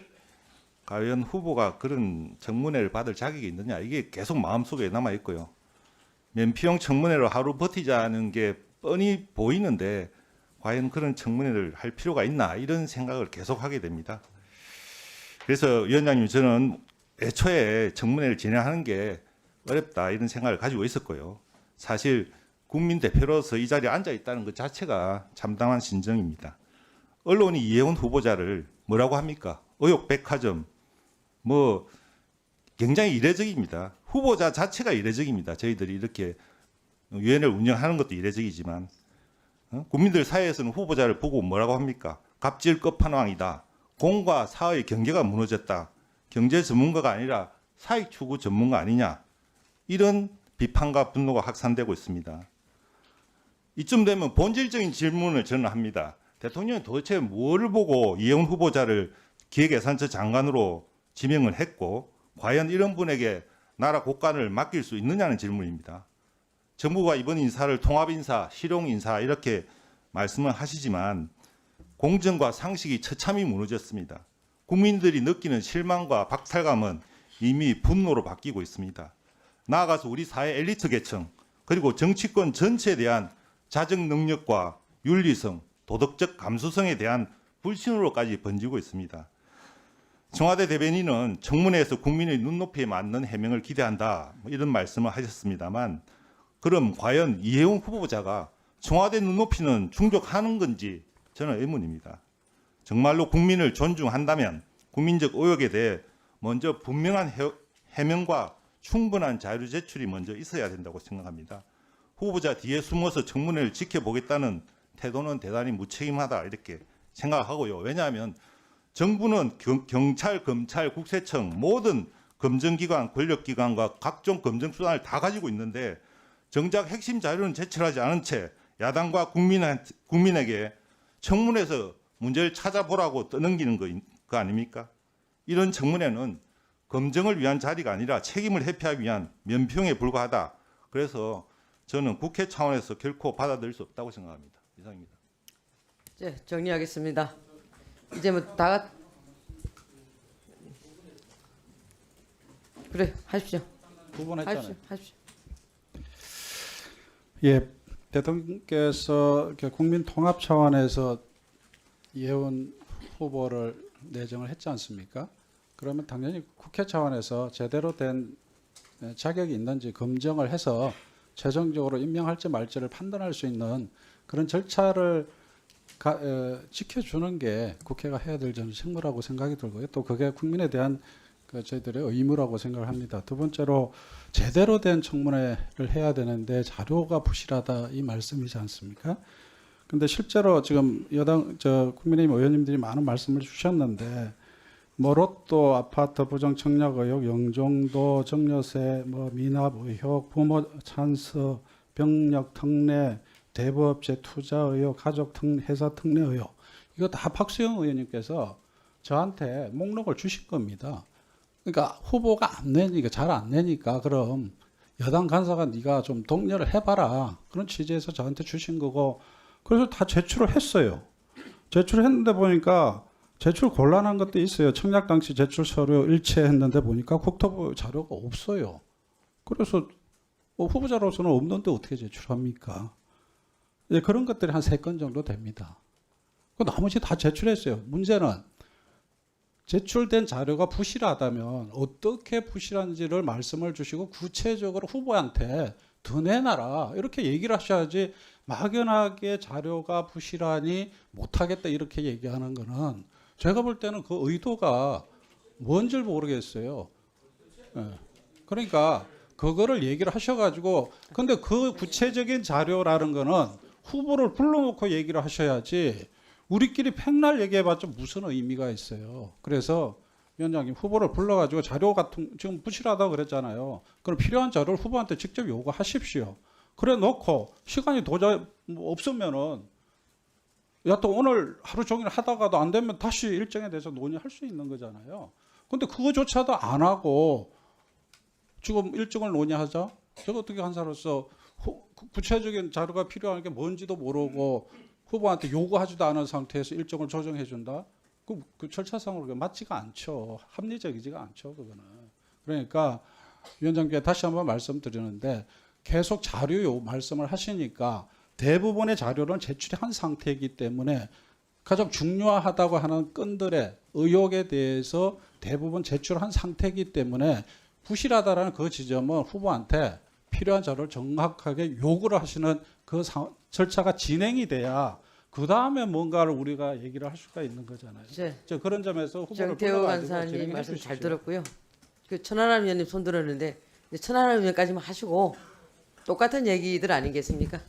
과연 후보가 그런 청문회를 받을 자격이 있느냐, 이게 계속 마음속에 남아 있고요. 면피용 청문회로 하루 버티자는 게 뻔히 보이는데 과연 그런 청문회를 할 필요가 있나, 이런 생각을 계속 하게 됩니다. 그래서 위원장님, 저는 애초에 청문회를 진행하는 게 어렵다, 이런 생각을 가지고 있었고요. 사실 국민 대표로서 이 자리에 앉아 있다는 것 자체가 참담한 심정입니다. 언론이 이해운 후보자를 뭐라고 합니까? 의혹 백화점, 굉장히 이례적입니다. 후보자 자체가 이례적입니다. 저희들이 이렇게 위원회를 운영하는 것도 이례적이지만, 국민들 사이에서는 후보자를 보고 뭐라고 합니까? 갑질 끝판왕이다. 공과 사의 경계가 무너졌다. 경제 전문가가 아니라 사익 추구 전문가 아니냐. 이런 비판과 분노가 확산되고 있습니다. 이쯤 되면 본질적인 질문을 저는 합니다. 대통령이 도대체 뭐를 보고 이해운 후보자를 기획예산처 장관으로 지명을 했고 과연 이런 분에게 나라 곳간을 맡길 수 있느냐는 질문입니다. 정부가 이번 인사를 통합인사, 실용인사 이렇게 말씀을 하시지만 공정과 상식이 처참히 무너졌습니다. 국민들이 느끼는 실망과 박탈감은 이미 분노로 바뀌고 있습니다. 나아가서 우리 사회 엘리트 계층 그리고 정치권 전체에 대한 자정 능력과 윤리성, 도덕적 감수성에 대한 불신으로까지 번지고 있습니다. 청와대 대변인은 청문회에서 국민의 눈높이에 맞는 해명을 기대한다 이런 말씀을 하셨습니다만 그럼 과연 이해운 후보자가 청와대 눈높이는 충족하는 건지 저는 의문입니다. 정말로 국민을 존중한다면 국민적 의혹에 대해 먼저 분명한 해명과 충분한 자료 제출이 먼저 있어야 된다고 생각합니다. 후보자 뒤에 숨어서 청문회를 지켜보겠다는 태도는 대단히 무책임하다 이렇게 생각하고요. 왜냐하면 정부는 경찰, 검찰, 국세청 모든 검증기관, 권력기관과 각종 검증수단을 다 가지고 있는데 정작 핵심 자료는 제출하지 않은 채 야당과 국민에게 청문회에서 문제를 찾아보라고 떠넘기는 거 아닙니까? 이런 청문회는 검증을 위한 자리가 아니라 책임을 회피하기 위한 면평에 불과하다. 그래서 저는 국회 차원에서 결코 받아들일 수 없다고 생각합니다. 이상입니다. 네, 정리하겠습니다. 이제 뭐 다 그래 하십시오. 두 번 했잖아요. 하십시오. 예, 대통령께서 이렇게 국민 통합 차원에서 이해운 후보를 내정을 했지 않습니까? 그러면 당연히 국회 차원에서 제대로 된 자격이 있는지 검증을 해서 최종적으로 임명할지 말지를 판단할 수 있는 그런 절차를 지켜주는 게 국회가 해야 될 저는 책무라고 생각이 들고요. 또 그게 국민에 대한 저희들의 의무라고 생각을 합니다. 두 번째로 제대로 된 청문회를 해야 되는데 자료가 부실하다 이 말씀이지 않습니까? 근데 실제로 지금 국민의힘 의원님들이 많은 말씀을 주셨는데 뭐 로또 아파트 부정 청약 의혹, 영종도 정려세, 뭐 미납 의혹, 부모 찬스, 병력 특례, 대부업체 투자 의혹, 가족 회사 특례 의혹 이거 다 박수영 의원님께서 저한테 목록을 주신 겁니다. 그러니까 후보가 안 내니까 잘 안 내니까 그럼 여당 간사가 네가 좀 독려를 해봐라 그런 취지에서 저한테 주신 거고 그래서 다 제출을 했어요. 제출했는데 보니까 제출 곤란한 것도 있어요. 청약 당시 제출 서류 일치했는데 보니까 국토부 자료가 없어요. 그래서 후보자로서는 없는데 어떻게 제출합니까? 예, 그런 것들이 한 3건 정도 됩니다. 나머지 다 제출했어요. 문제는 제출된 자료가 부실하다면 어떻게 부실한지를 말씀을 주시고 구체적으로 후보한테 더 내놔라 이렇게 얘기를 하셔야지 막연하게 자료가 부실하니 못하겠다 이렇게 얘기하는 거는 제가 볼 때는 그 의도가 뭔지를 모르겠어요. 예. 그러니까 그거를 얘기를 하셔가지고 근데 그 구체적인 자료라는 거는 후보를 불러놓고 얘기를 하셔야지 우리끼리 팽날 얘기해봤자 무슨 의미가 있어요. 그래서 위원장님 후보를 불러가지고 자료 같은 지금 부실하다고 그랬잖아요. 그럼 필요한 자료를 후보한테 직접 요구하십시오. 그래 놓고 시간이 도저히 없으면은 또 오늘 하루 종일 하다가도 안 되면 다시 일정에 대해서 논의할 수 있는 거잖아요. 근데 그거조차도 안 하고 지금 일정을 논의하자? 제가 어떻게 간사로서 구체적인 자료가 필요한 게 뭔지도 모르고 후보한테 요구하지도 않은 상태에서 일정을 조정해 준다? 그 절차상으로 맞지가 않죠. 합리적이지가 않죠. 그거는. 그러니까 위원장께 다시 한번 말씀드리는데 계속 자료 말씀을 하시니까 대부분의 자료는 제출한 상태이기 때문에 가장 중요하다고 하는 건들의 의혹에 대해서 대부분 제출한 상태이기 때문에 부실하다라는 그 지점은 후보한테 필요한 자료를 정확하게 요구를 하시는 그 절차가 진행이 돼야 그 다음에 뭔가를 우리가 얘기를 할 수가 있는 거잖아요. 네. 그런 점에서 후보를 정태호 불러가지고 간사님 진행해 말씀 주십시오. 잘 들었고요. 그 천하람 위원님 손 들었는데 천하람 위원까지만 하시고 똑같은 얘기들 아니겠습니까?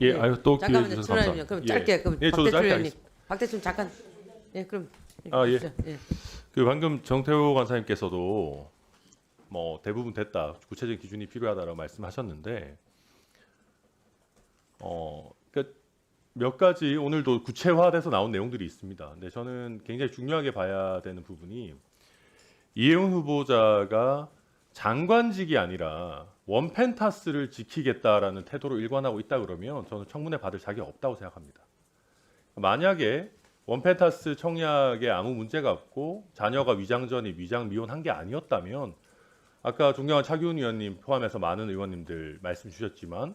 예, 아유 또 기회 잠깐만요, 주셔서 천하람 위원. 감사합니다. 그럼 짧게 그럼 예, 저도 박대출 짧게 위원님. 하겠습니다. 박대출 잠깐. 예, 그럼. 아, 예. 해주시죠. 예. 그 방금 정태호 간사님께서도 뭐 대부분 됐다, 구체적인 기준이 필요하다라고 말씀하셨는데, 그러니까 몇 가지 오늘도 구체화돼서 나온 내용들이 있습니다. 근데 저는 굉장히 중요하게 봐야 되는 부분이 이해운 후보자가 장관직이 아니라 원펜타스를 지키겠다라는 태도로 일관하고 있다 그러면 저는 청문회 받을 자격이 없다고 생각합니다. 만약에 원펜타스 청약에 아무 문제가 없고 자녀가 위장 전입, 위장 미혼한 게 아니었다면 아까 존경한 차기훈 의원님 포함해서 많은 의원님들 말씀 주셨지만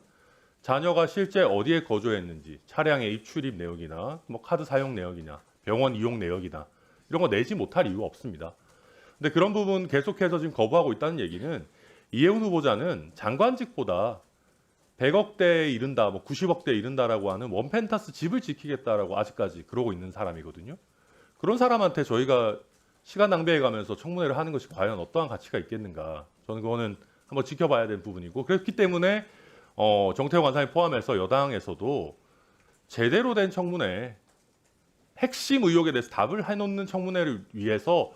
자녀가 실제 어디에 거주했는지 차량의 입출입 내역이나 뭐 카드 사용 내역이나 병원 이용 내역이나 이런 거 내지 못할 이유가 없습니다. 근데 그런 부분 계속해서 지금 거부하고 있다는 얘기는 이해운 후보자는 장관직보다 100억대에 이른다, 뭐 90억대에 이른다라고 하는 원펜타스 집을 지키겠다라고 아직까지 그러고 있는 사람이거든요. 그런 사람한테 저희가 시간 낭비해 가면서 청문회를 하는 것이 과연 어떠한 가치가 있겠는가. 저는 그거는 한번 지켜봐야 될 부분이고 그렇기 때문에 정태호 간사님 포함해서 여당에서도 제대로 된 청문회, 핵심 의혹에 대해서 답을 해놓는 청문회를 위해서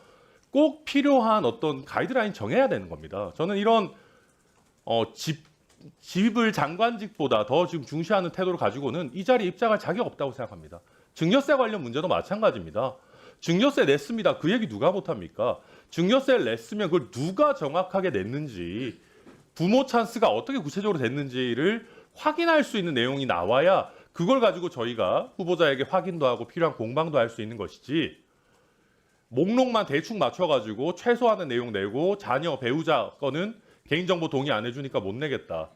꼭 필요한 어떤 가이드라인 정해야 되는 겁니다. 저는 이런 집을 장관직보다 더 지금 중시하는 태도를 가지고는 이 자리에 입장할 자격 없다고 생각합니다. 증여세 관련 문제도 마찬가지입니다. 증여세 냈습니다. 그 얘기 누가 못합니까? 증여세를 냈으면 그걸 누가 정확하게 냈는지 부모 찬스가 어떻게 구체적으로 됐는지를 확인할 수 있는 내용이 나와야 그걸 가지고 저희가 후보자에게 확인도 하고 필요한 공방도 할 수 있는 것이지 목록만 대충 맞춰가지고 최소한의 내용 내고 자녀 배우자 거는 개인정보 동의 안 해주니까 못 내겠다.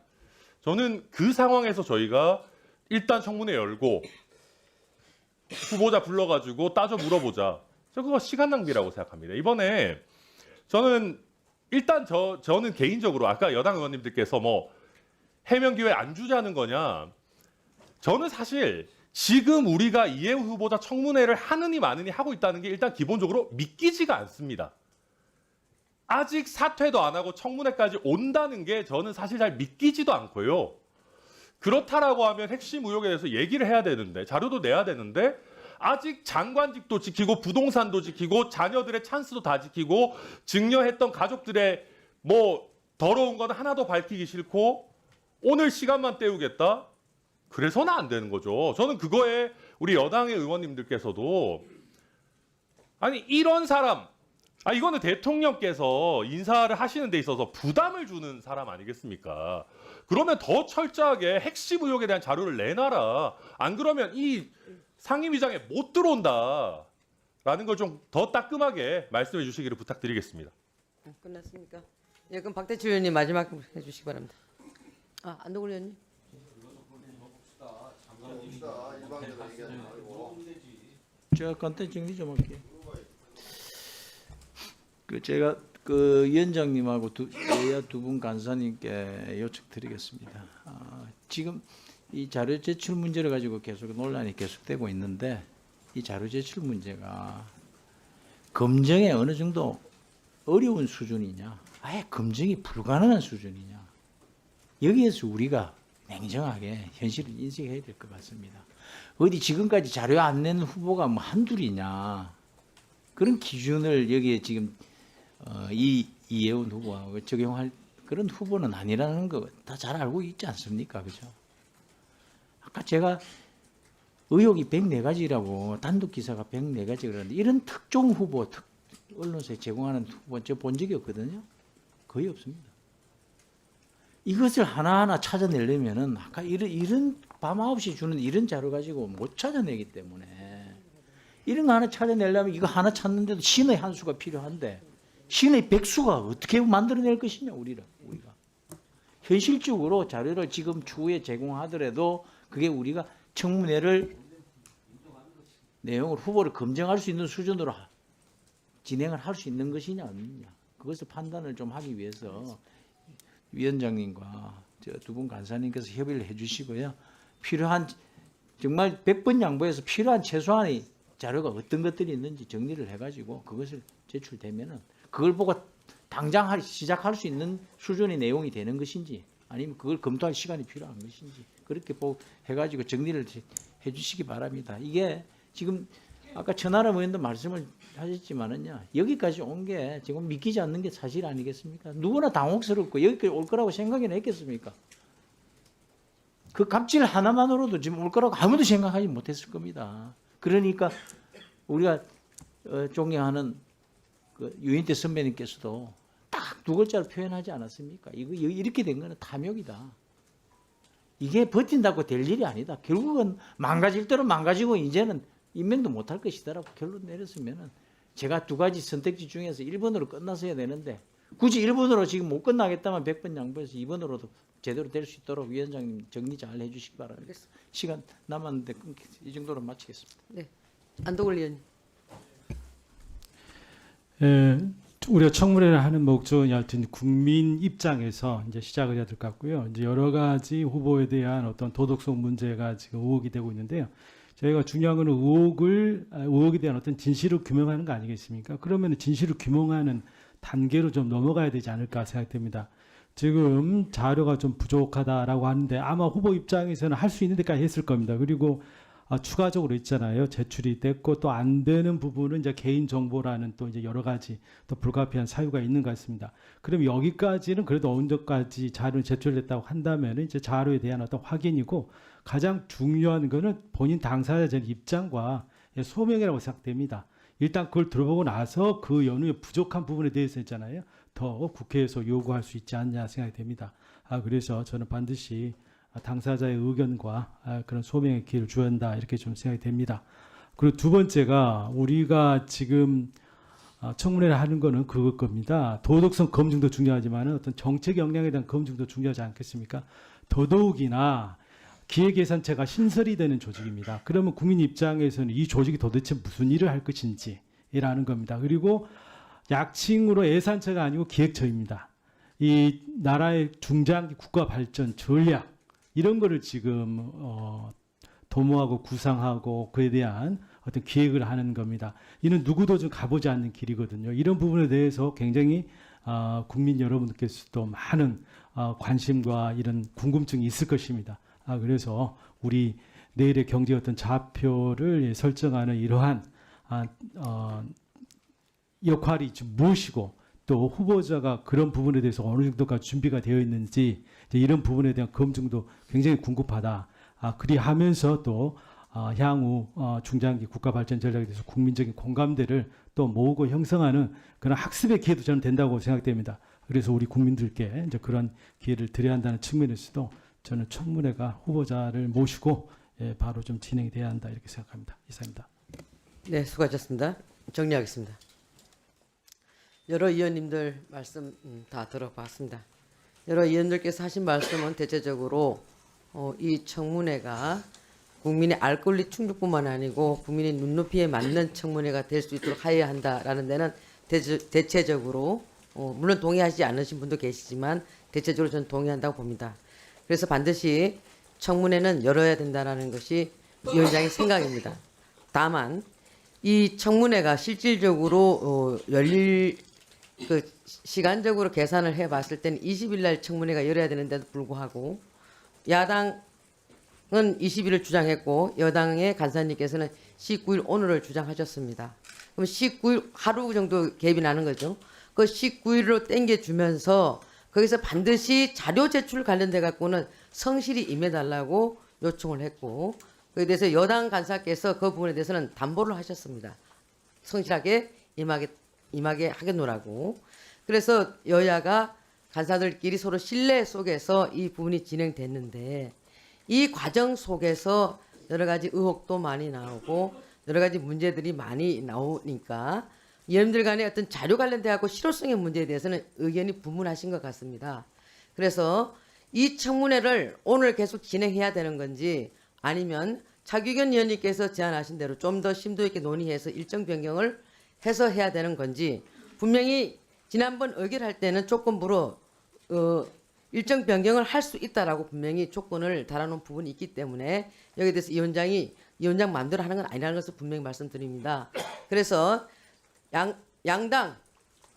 저는 그 상황에서 저희가 일단 청문회 열고 후보자 불러가지고 따져 물어보자. 저 그거 시간 낭비라고 생각합니다. 이번에 저는 일단 저는 개인적으로 아까 여당 의원님들께서 뭐 해명 기회 안 주자는 거냐. 저는 사실 지금 우리가 이해운 후보자 청문회를 하느니 마느니 하고 있다는 게 일단 기본적으로 믿기지가 않습니다. 아직 사퇴도 안 하고 청문회까지 온다는 게 저는 사실 잘 믿기지도 않고요. 그렇다라고 하면 핵심 의혹에 대해서 얘기를 해야 되는데 자료도 내야 되는데 아직 장관직도 지키고 부동산도 지키고 자녀들의 찬스도 다 지키고 증여했던 가족들의 뭐 더러운 건 하나도 밝히기 싫고 오늘 시간만 때우겠다? 그래서는 안 되는 거죠. 저는 그거에 우리 여당의 의원님들께서도 아니 이런 사람 이거는 대통령께서 인사를 하시는 데 있어서 부담을 주는 사람 아니겠습니까? 그러면 더 철저하게 핵심 의혹에 대한 자료를 내놔라. 안 그러면 이 상임위장에 못 들어온다라는 걸 좀 더 따끔하게 말씀해 주시기를 부탁드리겠습니다. 끝났습니까? 예, 그럼 박대출 의원님 마지막 해주시기 바랍니다. 안동훈 의원님. 제가 간단히 정리 좀 할게요. 제가 그 위원장님하고 여야 두 분 간사님께 요청드리겠습니다. 지금 이 자료 제출 문제를 가지고 계속 논란이 계속되고 있는데 이 자료 제출 문제가 검증에 어느 정도 어려운 수준이냐, 아예 검증이 불가능한 수준이냐, 여기에서 우리가 냉정하게 현실을 인식해야 될 것 같습니다. 어디 지금까지 자료 안 낸 후보가 뭐 한둘이냐, 그런 기준을 여기에 지금 이해운 후보하고 적용할 그런 후보는 아니라는 거 다 잘 알고 있지 않습니까? 그죠? 아까 제가 의혹이 104가지라고 단독 기사가 104가지 그러는데 이런 특종 후보, 언론사에 제공하는 후보 저 본 적이 없거든요. 거의 없습니다. 이것을 하나하나 찾아내려면은 아까 이런 밤 9시 주는 이런 자료 가지고 못 찾아내기 때문에 이런 거 하나 찾아내려면 이거 하나 찾는데도 신의 한 수가 필요한데 신의 백수가 어떻게 만들어낼 것이냐 우리가 현실적으로 자료를 지금 추후에 제공하더라도 그게 우리가 청문회를 내용을 후보를 검증할 수 있는 수준으로 진행을 할 수 있는 것이냐 아니냐 그것을 판단을 좀 하기 위해서 위원장님과 두 분 간사님께서 협의를 해주시고요. 필요한 정말 100번 양보해서 필요한 최소한의 자료가 어떤 것들이 있는지 정리를 해가지고 그것을 제출되면은 그걸 보고 당장 시작할 수 있는 수준의 내용이 되는 것인지 아니면 그걸 검토할 시간이 필요한 것인지 그렇게 해가지고 정리를 해주시기 바랍니다. 이게 지금 아까 천하람 의원도 말씀을 하셨지만은요 여기까지 온 게 지금 믿기지 않는 게 사실 아니겠습니까? 누구나 당혹스럽고 여기까지 올 거라고 생각이나 했겠습니까? 그 갑질 하나만으로도 지금 올 거라고 아무도 생각하지 못했을 겁니다. 그러니까 우리가 존경하는 그 유인태 선배님께서도 딱 두 글자로 표현하지 않았습니까? 이거 이렇게 된 거는 탐욕이다. 이게 버틴다고 될 일이 아니다. 결국은 망가질 대로 망가지고 이제는 임명도 못할 것이다라고 결론 내렸으면은 제가 두 가지 선택지 중에서 1번으로 끝났어야 되는데 굳이 1번으로 지금 못 끝나겠다면 100번 양보해서 2번으로도 제대로 될 수 있도록 위원장님 정리 잘 해주시기 바랍니다. 시간 남았는데 이 정도로 마치겠습니다. 네, 안도걸 의원님. 우리가 청문회를 하는 목적은 여하튼 국민 입장에서 이제 시작을 해야 될 것 같고요. 이제 여러 가지 후보에 대한 어떤 도덕성 문제가 지금 의혹이 되고 있는데요. 저희가 중요한 것은 의혹에 대한 어떤 진실을 규명하는 거 아니겠습니까? 그러면 진실을 규명하는 단계로 좀 넘어가야 되지 않을까 생각됩니다. 지금 자료가 좀 부족하다라고 하는데 아마 후보 입장에서는 할 수 있는 데까지 했을 겁니다. 그리고 추가적으로 있잖아요. 제출이 됐고 또 안 되는 부분은 이제 개인 정보라는 또 이제 여러 가지 또 불가피한 사유가 있는 것 같습니다. 그럼 여기까지는 그래도 어느 정도까지 자료를 제출됐다고 한다면 이제 자료에 대한 어떤 확인이고 가장 중요한 거는 본인 당사자의 입장과 소명이라고 생각됩니다. 일단 그걸 들어보고 나서 그 연후에 부족한 부분에 대해서 있잖아요. 더 국회에서 요구할 수 있지 않냐 생각이 됩니다. 그래서 저는 반드시 당사자의 의견과 그런 소명의 기회를 줘야 한다 이렇게 좀 생각이 됩니다. 그리고 두 번째가 우리가 지금 청문회를 하는 거는 그걸 겁니다. 도덕성 검증도 중요하지만 어떤 정책 역량에 대한 검증도 중요하지 않겠습니까? 더더욱이나 기획예산처가 신설이 되는 조직입니다. 그러면 국민 입장에서는 이 조직이 도대체 무슨 일을 할 것인지라는 겁니다. 그리고 약칭으로 예산처가 아니고 기획처입니다. 이 나라의 중장기 국가 발전 전략 이런 거를 지금 도모하고 구상하고 그에 대한 어떤 기획을 하는 겁니다. 이는 누구도 좀 가보지 않는 길이거든요. 이런 부분에 대해서 굉장히 국민 여러분들께서도 많은 관심과 이런 궁금증이 있을 것입니다. 그래서 우리 내일의 경제 어떤 좌표를 설정하는 이러한 역할이 좀 무엇이고 또 후보자가 그런 부분에 대해서 어느 정도까지 준비가 되어 있는지 이런 부분에 대한 검증도 굉장히 궁금하다. 그리하면서 또 향후 중장기 국가 발전 전략에 대해서 국민적인 공감대를 또 모으고 형성하는 그런 학습의 기회도 저는 된다고 생각됩니다. 그래서 우리 국민들께 이제 그런 기회를 드려야 한다는 측면에서도 저는 청문회가 후보자를 모시고 바로 좀 진행이 돼야 한다 이렇게 생각합니다. 이상입니다. 네, 수고하셨습니다. 정리하겠습니다. 여러 의원님들 말씀 다 들어봤습니다. 여러 의원들께서 하신 말씀은 대체적으로 이 청문회가 국민의 알 권리 충족뿐만 아니고 국민의 눈높이에 맞는 청문회가 될 수 있도록 하여야 한다라는 데는 대체적으로 물론 동의하지 않으신 분도 계시지만 대체적으로 저는 동의한다고 봅니다. 그래서 반드시 청문회는 열어야 된다는 것이 위원장의 생각입니다. 다만 이 청문회가 실질적으로 열릴 그 시간적으로 계산을 해봤을 때는 20일 날 청문회가 열어야 되는데도 불구하고 야당은 20일을 주장했고 여당의 간사님께서는 19일 오늘을 주장하셨습니다. 그럼 19일 하루 정도 갭이 나는 거죠. 그 19일로 땡겨주면서 거기서 반드시 자료 제출 관련돼 갖고는 성실히 임해달라고 요청을 했고 그에 대해서 여당 간사께서 그 부분에 대해서는 담보를 하셨습니다. 성실하게 임하게 하겠노라고. 그래서 여야가 간사들끼리 서로 신뢰 속에서 이 부분이 진행됐는데 이 과정 속에서 여러 가지 의혹도 많이 나오고 여러 가지 문제들이 많이 나오니까 의원들 간의 어떤 자료 관련돼 갖고 실효성의 문제에 대해서는 의견이 분분하신 것 같습니다. 그래서 이 청문회를 오늘 계속 진행해야 되는 건지 아니면 차규견 의원님께서 제안하신 대로 좀 더 심도 있게 논의해서 일정 변경을 해서 해야 되는 건지 분명히 지난번 의결할 때는 조건부로 일정 변경을 할 수 있다라고 분명히 조건을 달아놓은 부분이 있기 때문에 여기에 대해서 위원장 마음대로 하는 건 아니라는 것을 분명히 말씀드립니다. 그래서 양당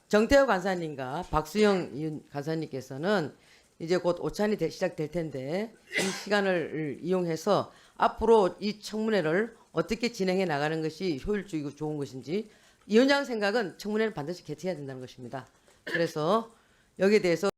정태호 간사님과 박수영 간사님께서는 이제 곧 오찬이 시작될 텐데 이 시간을 이용해서 앞으로 이 청문회를 어떻게 진행해 나가는 것이 효율적이고 좋은 것인지 위원장 생각은 청문회를 반드시 개최해야 된다는 것입니다. 그래서 여기에 대해서